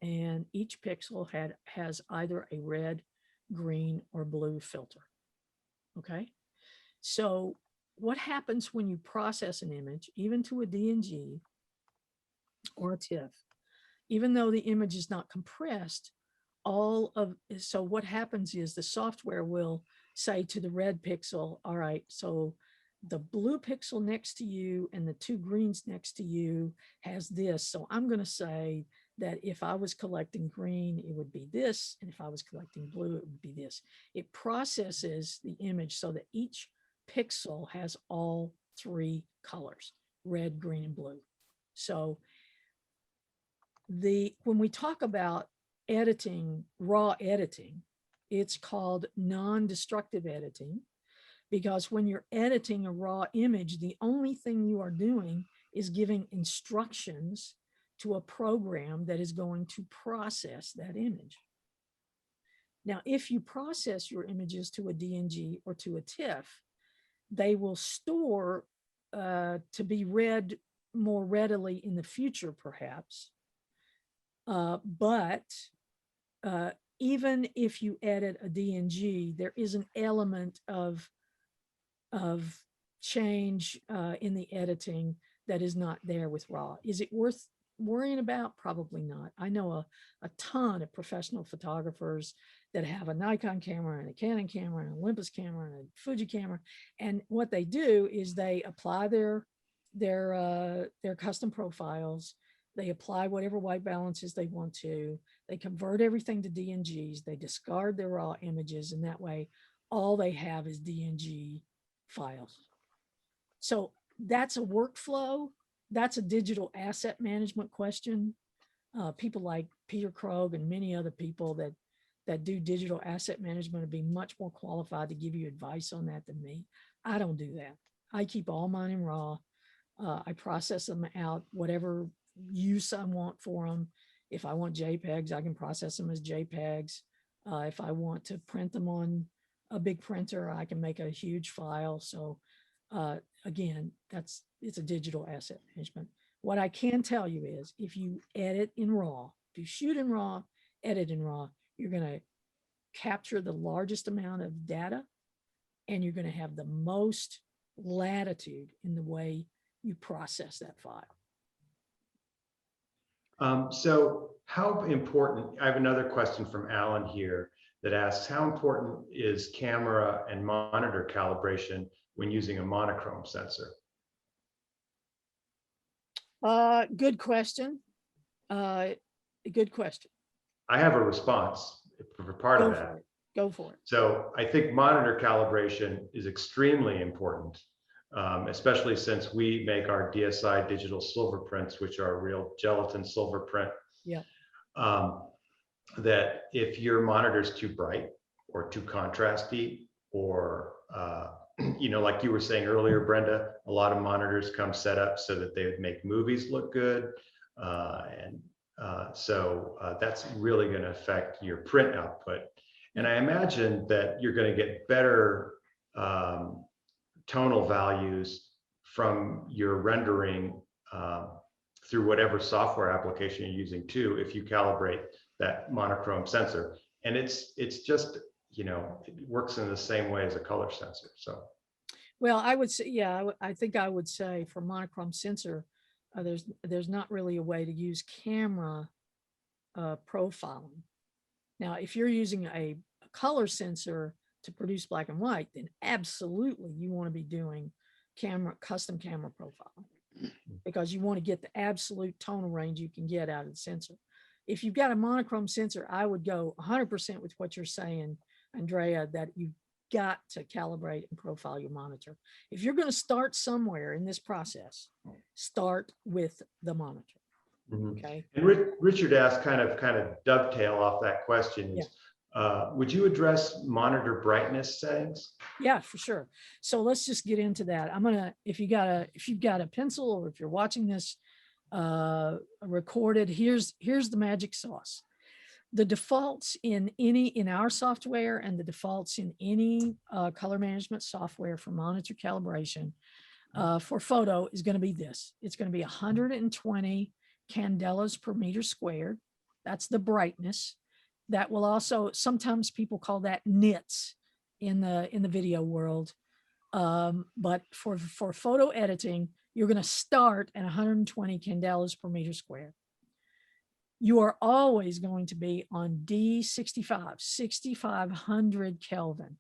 and each pixel has either a red, green, or blue filter. Okay, so what happens when you process an image, even to a DNG or a TIFF, even though the image is not compressed, so what happens is the software will say to the red pixel, all right, so the blue pixel next to you and the two greens next to you has this. So I'm going to say that if I was collecting green, it would be this. And if I was collecting blue, it would be this. It processes the image so that each pixel has all three colors, red, green, and blue. So when we talk about editing, raw editing, it's called non-destructive editing, because when you're editing a raw image, the only thing you are doing is giving instructions to a program that is going to process that image. Now, if you process your images to a DNG or to a TIFF, they will store to be read more readily in the future, perhaps. But even if you edit a DNG, there is an element of change in the editing that is not there with raw. Is it worth worrying about? Probably not. I know a ton of professional photographers that have a Nikon camera and a Canon camera and an Olympus camera and a Fuji camera, and what they do is they apply their custom profiles. They apply whatever white balances they want to. They convert everything to DNGs. They discard their raw images, and that way all they have is DNG files. So that's a workflow. That's a digital asset management question. People like Peter Krogh and many other people that do digital asset management would be much more qualified to give you advice on that than me. I don't do that. I keep all mine in raw. I process them out, whatever use I want for them. If I want JPEGs, I can process them as JPEGs. If I want to print them on a big printer, I can make a huge file. So again, it's a digital asset management. What I can tell you is if you edit in raw, if you shoot in raw, edit in raw, you're going to capture the largest amount of data, and you're going to have the most latitude in the way you process that file. So how important, I have another question from Alan here that asks, how important is camera and monitor calibration when using a monochrome sensor? Good question. Good question. I have a response for part of that. Go for it. So I think monitor calibration is extremely important, especially since we make our DSI digital silver prints, which are real gelatin silver print. Yeah. That if your monitor is too bright or too contrasty, or like you were saying earlier, Brenda, a lot of monitors come set up so that they would make movies look good, so that's really going to affect your print output. And I imagine that you're going to get better tonal values from your rendering through whatever software application you're using too, if you calibrate that monochrome sensor. And it's just, it works in the same way as a color sensor. So, well, I would say, yeah, I think I would say for monochrome sensor, there's not really a way to use camera profiling. Now, if you're using a color sensor to produce black and white, then absolutely you want to be doing custom camera profiling, because you want to get the absolute tonal range you can get out of the sensor. If you've got a monochrome sensor, I would go 100% with what you're saying, Andrea, that you've got to calibrate and profile your monitor. If you're going to start somewhere in this process, start with the monitor. Okay. And Richard asked, kind of dovetail off that question, is would you address monitor brightness settings? Yeah, for sure. So let's just get into that. I'm gonna, if you've got a pencil, or if you're watching this recorded, here's the magic sauce. The defaults in our software, and the defaults in any color management software for monitor calibration for photo is going to be this. It's going to be 120 candelas per meter squared. That's the brightness. That will also, sometimes people call that nits in the video world. But for photo editing, you're going to start at 120 candelas per meter squared. You are always going to be on D65, 6500 Kelvin.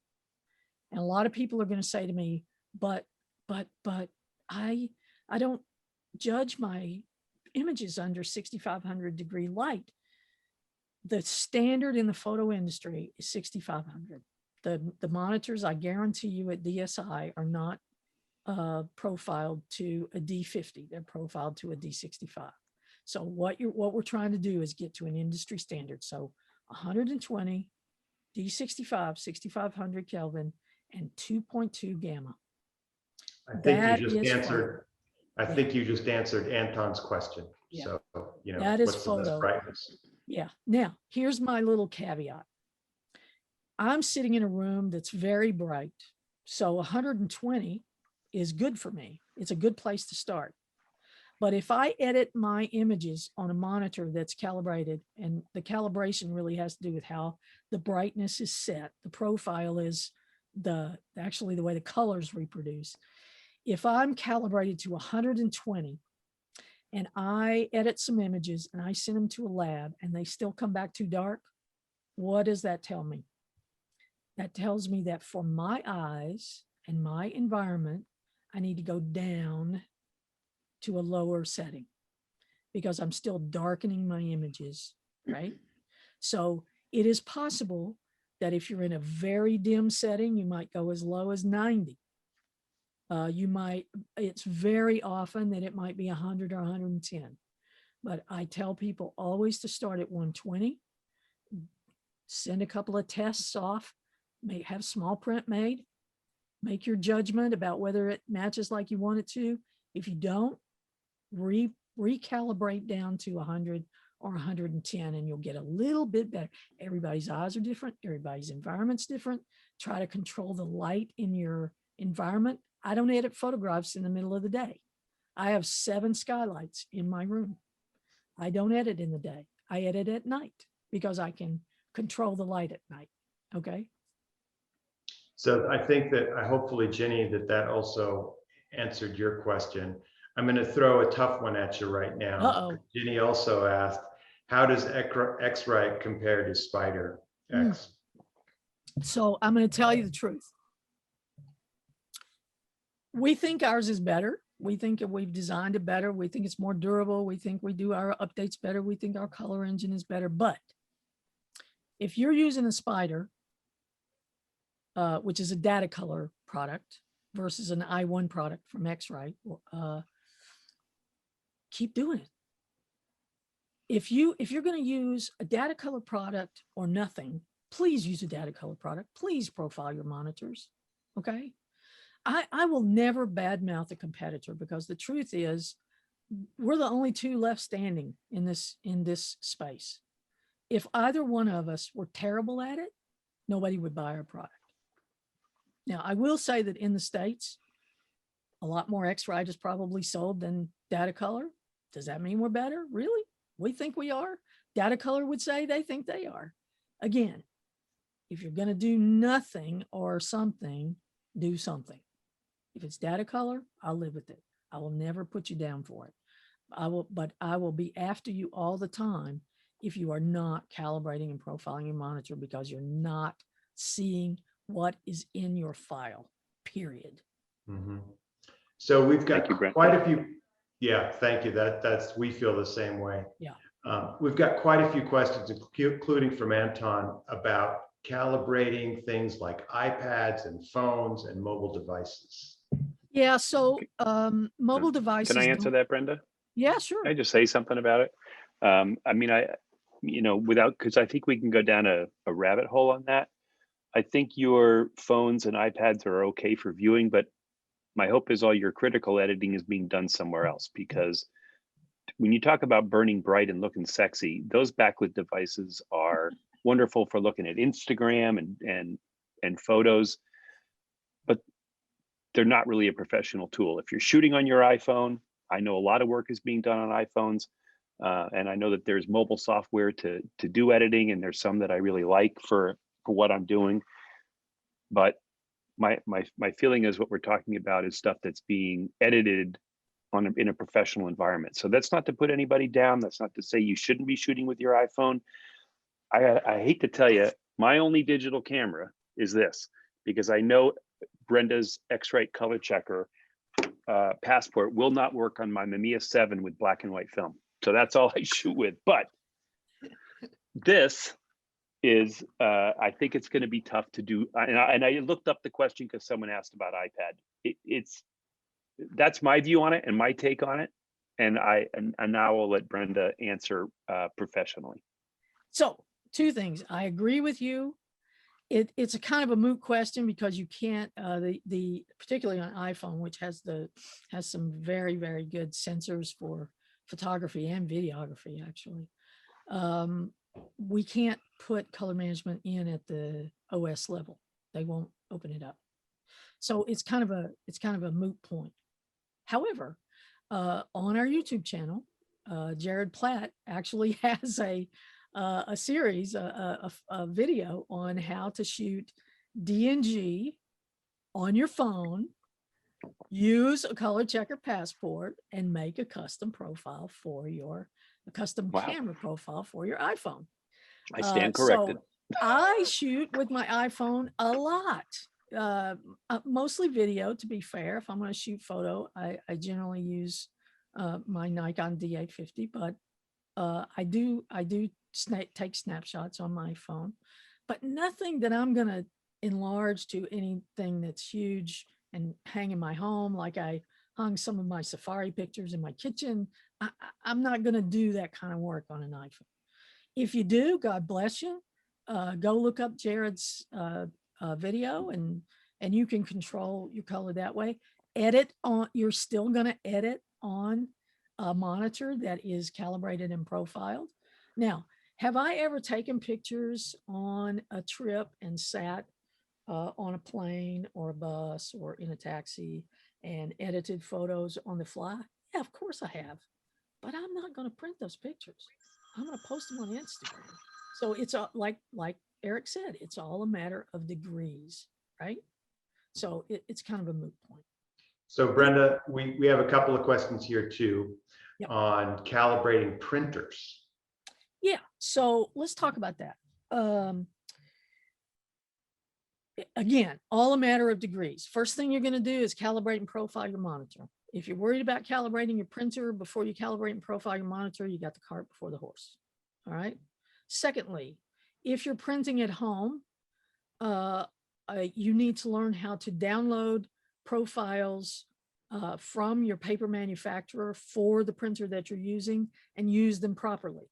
And a lot of people are going to say to me, but I don't judge my images under 6500 degree light. The standard in the photo industry is 6500. The monitors, I guarantee you, at DSI are not profiled to a D50. They're profiled to a D65. So what we're trying to do is get to an industry standard. So 120, D65, 6500 Kelvin, and 2.2 gamma. I think you just answered Anton's question. Yeah. So, that is what's the best photo brightness? Yeah. Now, here's my little caveat. I'm sitting in a room that's very bright. So 120 is good for me. It's a good place to start. But if I edit my images on a monitor that's calibrated, and the calibration really has to do with how the brightness is set, the profile is actually the way the colors reproduce. If I'm calibrated to 120 and I edit some images and I send them to a lab and they still come back too dark, what does that tell me? That tells me that for my eyes and my environment, I need to go down to a lower setting, because I'm still darkening my images, right? So it is possible that if you're in a very dim setting, you might go as low as 90. It's very often that it might be 100 or 110. But I tell people always to start at 120, send a couple of tests off, have small print made, make your judgment about whether it matches like you want it to. If you don't, recalibrate down to 100 or 110, and you'll get a little bit better. Everybody's eyes are different. Everybody's environment's different. Try to control the light in your environment. I don't edit photographs in the middle of the day. I have 7 skylights in my room. I don't edit in the day. I edit at night because I can control the light at night. Okay. So I think that hopefully, Jenny, that also answered your question. I'm going to throw a tough one at you right now. Uh-oh. Jenny also asked, how does XRite compare to Spider X? So I'm going to tell you the truth. We think ours is better. We think we've designed it better. We think it's more durable. We think we do our updates better. We think our color engine is better. But if you're using a Spider, which is a data color product versus an I1 product from XRite, keep doing it. If you're going to use a data color product or nothing, please use a data color product. Please profile your monitors. Okay. I will never badmouth a competitor, because the truth is we're the only 2 left standing in this space. If either one of us were terrible at it, nobody would buy our product. Now, I will say that in the States, a lot more XRite is probably sold than data color. Does that mean we're better? Really? We think we are. Data color would say they think they are. Again, if you're going to do nothing or something, do something. If it's data color, I'll live with it. I will never put you down for it. But I will be after you all the time if you are not calibrating and profiling your monitor, because you're not seeing what is in your file, period. Mhm. So we've got Thank you, Brent. quite a few. Yeah, thank you. We feel the same way. Yeah. We've got quite a few questions, including from Anton, about calibrating things like iPads and phones and mobile devices. Yeah, so mobile devices. Can I answer that, Brenda? Yeah, sure. Can I just say something about it? I mean, because I think we can go down a rabbit hole on that. I think your phones and iPads are okay for viewing, but my hope is all your critical editing is being done somewhere else, because when you talk about burning bright and looking sexy, those backlit devices are wonderful for looking at Instagram and photos, but they're not really a professional tool. If you're shooting on your iPhone, I know a lot of work is being done on iPhones, and I know that there's mobile software to do editing, and there's some that I really like for what I'm doing. But my feeling is what we're talking about is stuff that's being edited in a professional environment. So that's not to put anybody down. That's not to say you shouldn't be shooting with your iPhone. I hate to tell you, my only digital camera is this, because I know Brenda's XRite color checker passport will not work on my Mamiya 7 with black and white film. So that's all I shoot with. But this is, I think it's going to be tough to do. And I looked up the question because someone asked about iPad. That's my view on it and my take on it. And now I'll let Brenda answer professionally. So two things. I agree with you. It's a kind of a moot question, because you can't the particularly on iPhone, which has some very, very good sensors for photography and videography. Actually, we can't put color management in at the OS level. They won't open it up. So it's kind of a moot point. However, on our YouTube channel, Jared Platt actually has a series, a video on how to shoot DNG on your phone, use a color checker passport, and make a custom profile for a custom camera profile for your iPhone. I stand corrected. So I shoot with my iPhone a lot, mostly video, to be fair. If I'm going to shoot photo, I generally use my Nikon D850, but I do take snapshots on my phone, but nothing that I'm going to enlarge to anything that's huge and hang in my home. Like I hung some of my safari pictures in my kitchen. I'm not going to do that kind of work on an iPhone. If you do, God bless you. Go look up Jared's video, and you can control your color that way. Edit on, you're still going to edit on a monitor that is calibrated and profiled. Now, have I ever taken pictures on a trip and sat on a plane or a bus or in a taxi and edited photos on the fly? Yeah, of course I have, but I'm not going to print those pictures. I'm going to post them on Instagram. So it's like Eric said, it's all a matter of degrees, right? So it's kind of a moot point. So Brenda, we have a couple of questions here too. Yep. On calibrating printers. Yeah, so let's talk about that. Again, all a matter of degrees. First thing you're going to do is calibrate and profile your monitor. If you're worried about calibrating your printer before you calibrate and profile your monitor, you got the cart before the horse. All right. Secondly, if you're printing at home, you need to learn how to download profiles from your paper manufacturer for the printer that you're using and use them properly.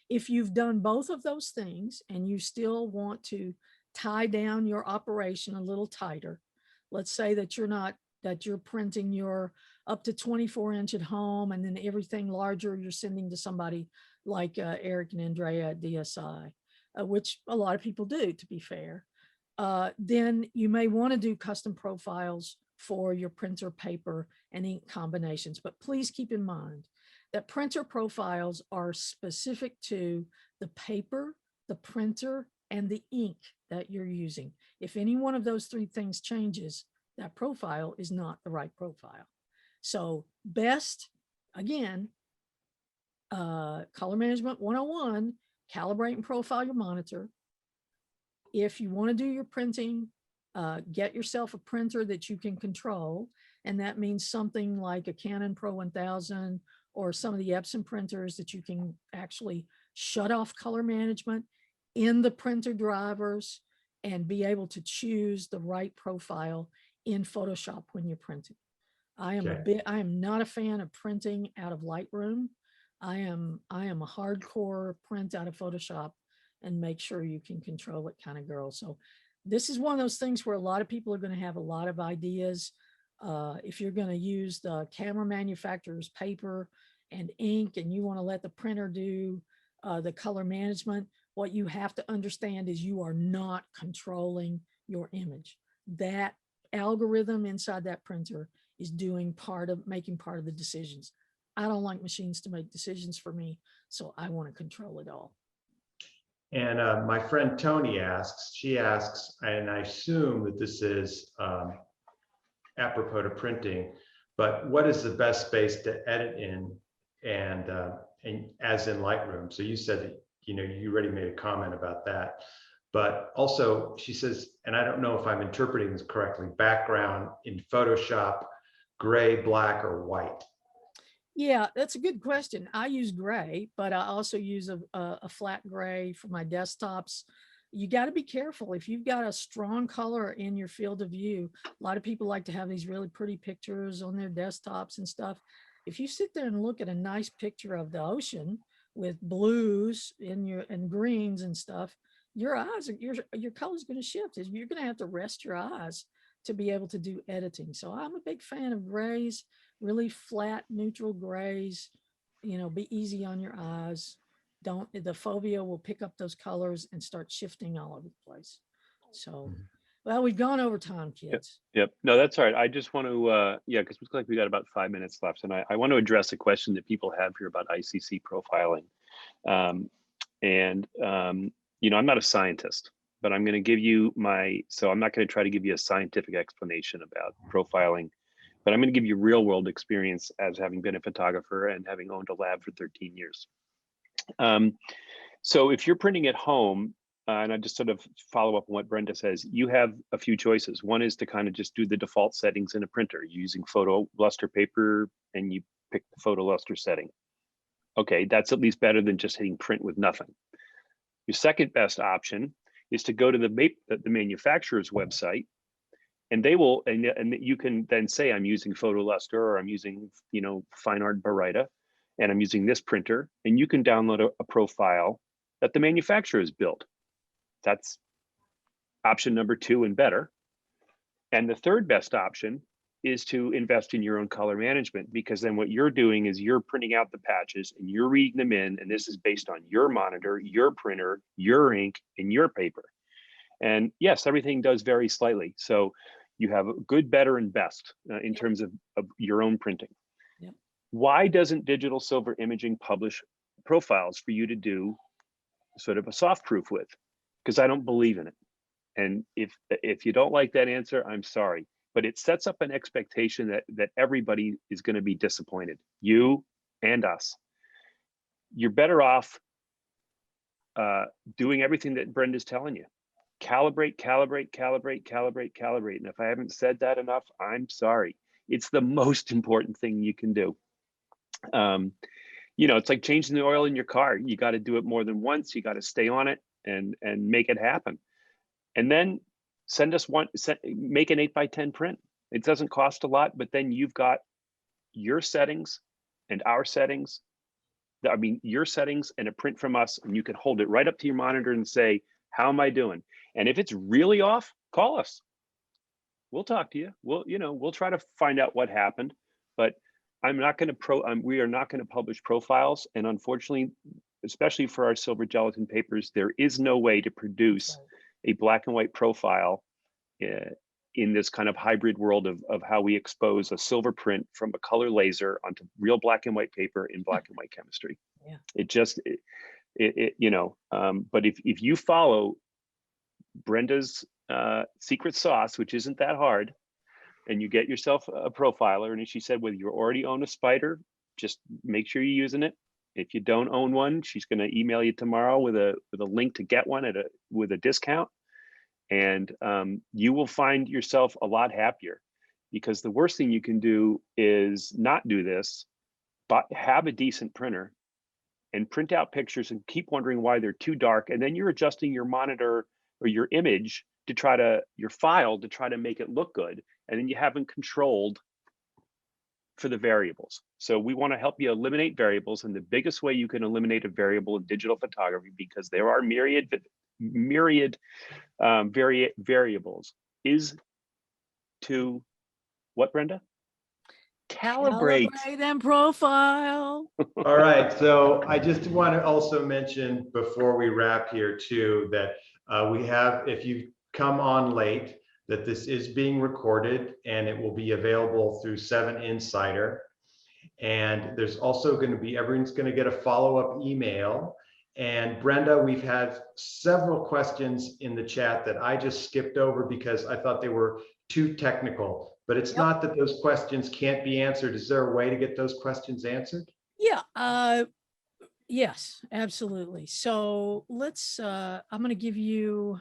If you've done both of those things and you still want to tie down your operation a little tighter, let's say that you're printing your up to 24-inch at home, and then everything larger you're sending to somebody like Eric and Andrea at DSI, which a lot of people do, to be fair. Then you may want to do custom profiles for your printer paper and ink combinations. But please keep in mind that printer profiles are specific to the paper, the printer, and the ink that you're using. If any one of those three things changes, that profile is not the right profile. So best, again, Color Management 101, calibrate and profile your monitor. If you want to do your printing, get yourself a printer that you can control. And that means something like a Canon Pro 1000 or some of the Epson printers that you can actually shut off color management in the printer drivers and be able to choose the right profile in Photoshop when you're printing. I am not a fan of printing out of Lightroom. I am a hardcore print out of Photoshop and make sure you can control it kind of girl. So this is one of those things where a lot of people are going to have a lot of ideas. If you're going to use the camera manufacturer's paper and ink and you want to let the printer do the color management, what you have to understand is you are not controlling your image. That algorithm inside that printer is making part of the decisions. I don't like machines to make decisions for me, so I want to control it all. And my friend Tony she asks, and I assume that this is apropos to printing, but what is the best space to edit in and as in Lightroom? So you said that, you already made a comment about that, but also she says, and I don't know if I'm interpreting this correctly, background in Photoshop, gray, black, or white. Yeah, that's a good question. I use gray, but I also use a flat gray for my desktops. You got to be careful. If you've got a strong color in your field of view, a lot of people like to have these really pretty pictures on their desktops and stuff. If you sit there and look at a nice picture of the ocean with blues and greens and stuff, your color is going to shift. You're going to have to rest your eyes to be able to do editing. So I'm a big fan of grays, really flat, neutral grays, be easy on your eyes. The fovea will pick up those colors and start shifting all over the place. So, well, we've gone over time, kids. Yep. No, that's all right. I just want to, because it looks like we got about 5 minutes left. And I want to address a question that people have here about ICC profiling. I'm not a scientist, but I'm going to give you I'm not going to try to give you a scientific explanation about profiling, but I'm going to give you real world experience as having been a photographer and having owned a lab for 13 years. So if you're printing at home, and I just sort of follow up on what Brenda says, you have a few choices. One is to kind of just do the default settings in a printer using photo luster paper, and you pick the photo luster setting. Okay, that's at least better than just hitting print with nothing. Your second best option is to go to the manufacturer's website, and they will, and you can then say, I'm using photo luster, or I'm using, fine art Barita, and I'm using this printer, and you can download a profile that the manufacturer has built. That's option number 2 and better. And the third best option is to invest in your own color management, because then what you're doing is you're printing out the patches and you're reading them in, and this is based on your monitor, your printer, your ink, and your paper. And yes, everything does vary slightly. So you have good, better, and best in terms of your own printing. Yep. Why doesn't Digital Silver Imaging publish profiles for you to do sort of a soft proof with? Because I don't believe in it. And if you don't like that answer, I'm sorry. But it sets up an expectation that everybody is going to be disappointed, you and us. You're better off doing everything that Brenda's telling you. Calibrate, calibrate, calibrate, calibrate, calibrate. And if I haven't said that enough, I'm sorry. It's the most important thing you can do. It's like changing the oil in your car. You got to do it more than once. You got to stay on it and make it happen. And then make an 8x10 print. It doesn't cost a lot, but then you've got your settings and our settings. Your settings and a print from us, and you can hold it right up to your monitor and say, how am I doing? And if it's really off, call us. We'll talk to you. We'll try to find out what happened, but we are not going to publish profiles. And unfortunately, especially for our silver gelatin papers, there is no way to produce a black and white profile in this kind of hybrid world of how we expose a silver print from a color laser onto real black and white paper in black and white chemistry. Yeah. But if you follow Brenda's secret sauce, which isn't that hard, and you get yourself a profiler, and as she said, whether you already own a Spider, just make sure you're using it. If you don't own one, she's going to email you tomorrow with a link to get one with a discount. And you will find yourself a lot happier, because the worst thing you can do is not do this, but have a decent printer and print out pictures and keep wondering why they're too dark. And then you're adjusting your monitor or your image your file to try to make it look good. And then you haven't controlled for the variables. So we want to help you eliminate variables. And the biggest way you can eliminate a variable in digital photography, because there are myriad variables, is to what, Brenda? Calibrate. Calibrate and profile. All right, so I just want to also mention before we wrap here too, that we have, if you come on late, that this is being recorded and it will be available through VII Insider. And there's also going to be, everyone's going to get a follow-up email. And Brenda, we've had several questions in the chat that I just skipped over because I thought they were too technical, but it's not that those questions can't be answered. Is there a way to get those questions answered? Yeah, yes, absolutely. So let's, I'm going to give you,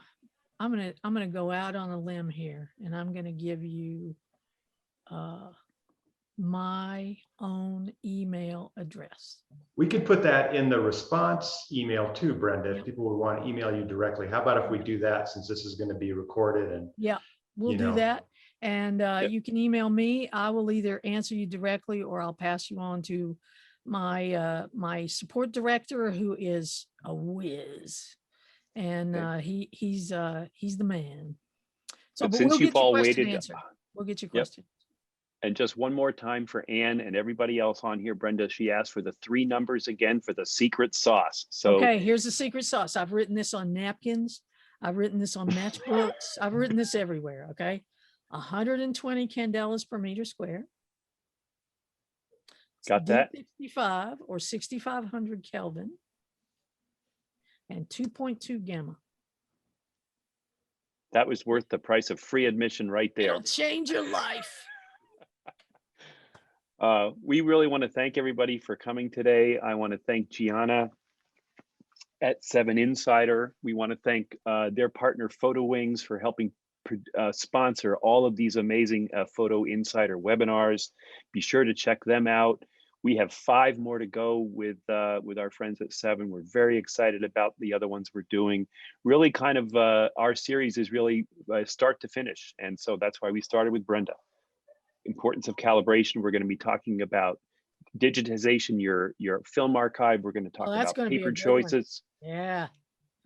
I'm going to go out on a limb here, and I'm going to give you my own email address. We could put that in the response email too, Brenda, if people would want to email you directly. How about if we do that, since this is going to be recorded? And yeah, we'll do that. And you can email me. I will either answer you directly, or I'll pass you on to my my support director, who is a whiz, and he's the man. So, but since we'll you've get your all question waited, answered. We'll get your question. And just one more time for Anne and everybody else on here, Brenda, she asked for the 3 numbers again for the secret sauce. So okay, here's the secret sauce. I've written this on napkins. I've written this on matchbooks. I've written this everywhere. Okay, 120 candelas per meter square. Got that? 65 or 6,500 Kelvin, and 2.2 gamma. That was worth the price of free admission right there. It'll change your life. We really want to thank everybody for coming today. I want to thank Gianna at VII Insider. We want to thank their partner PhotoWings for helping sponsor all of these amazing Photo Insider webinars. Be sure to check them out. We have 5 more to go with our friends at VII. We're very excited about the other ones we're doing. Really kind of our series is really start to finish. And so that's why we started with Brenda. Importance of calibration. We're going to be talking about digitization, your film archive. We're going to talk about paper choices. Yeah.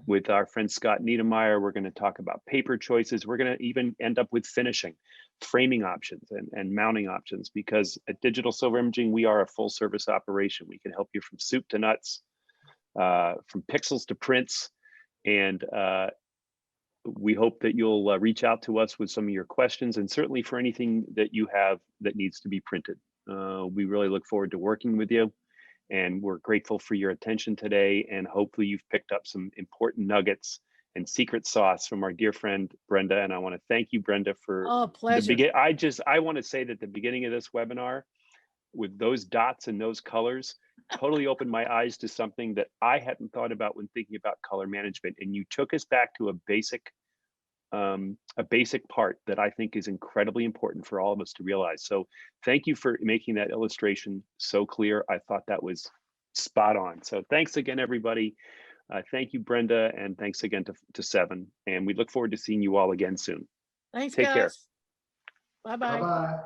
With our friend Scott Niedermeyer, we're going to talk about paper choices. We're going to even end up with finishing, framing options, and mounting options, because at Digital Silver Imaging, we are a full service operation. We can help you from soup to nuts, from pixels to prints. And we hope that you'll reach out to us with some of your questions, and certainly for anything that you have that needs to be printed. We really look forward to working with you. And we're grateful for your attention today. And hopefully you've picked up some important nuggets and secret sauce from our dear friend, Brenda. And I want to thank you, Brenda, for pleasure. I want to say that the beginning of this webinar with those dots and those colors totally opened my eyes to something that I hadn't thought about when thinking about color management. And you took us back to a basic part that I think is incredibly important for all of us to realize. So thank you for making that illustration so clear. I thought that was spot on. So thanks again, everybody. Thank you, Brenda, and thanks again to VII. And we look forward to seeing you all again soon. Thanks, Take guys. care. Bye-bye. Bye-bye.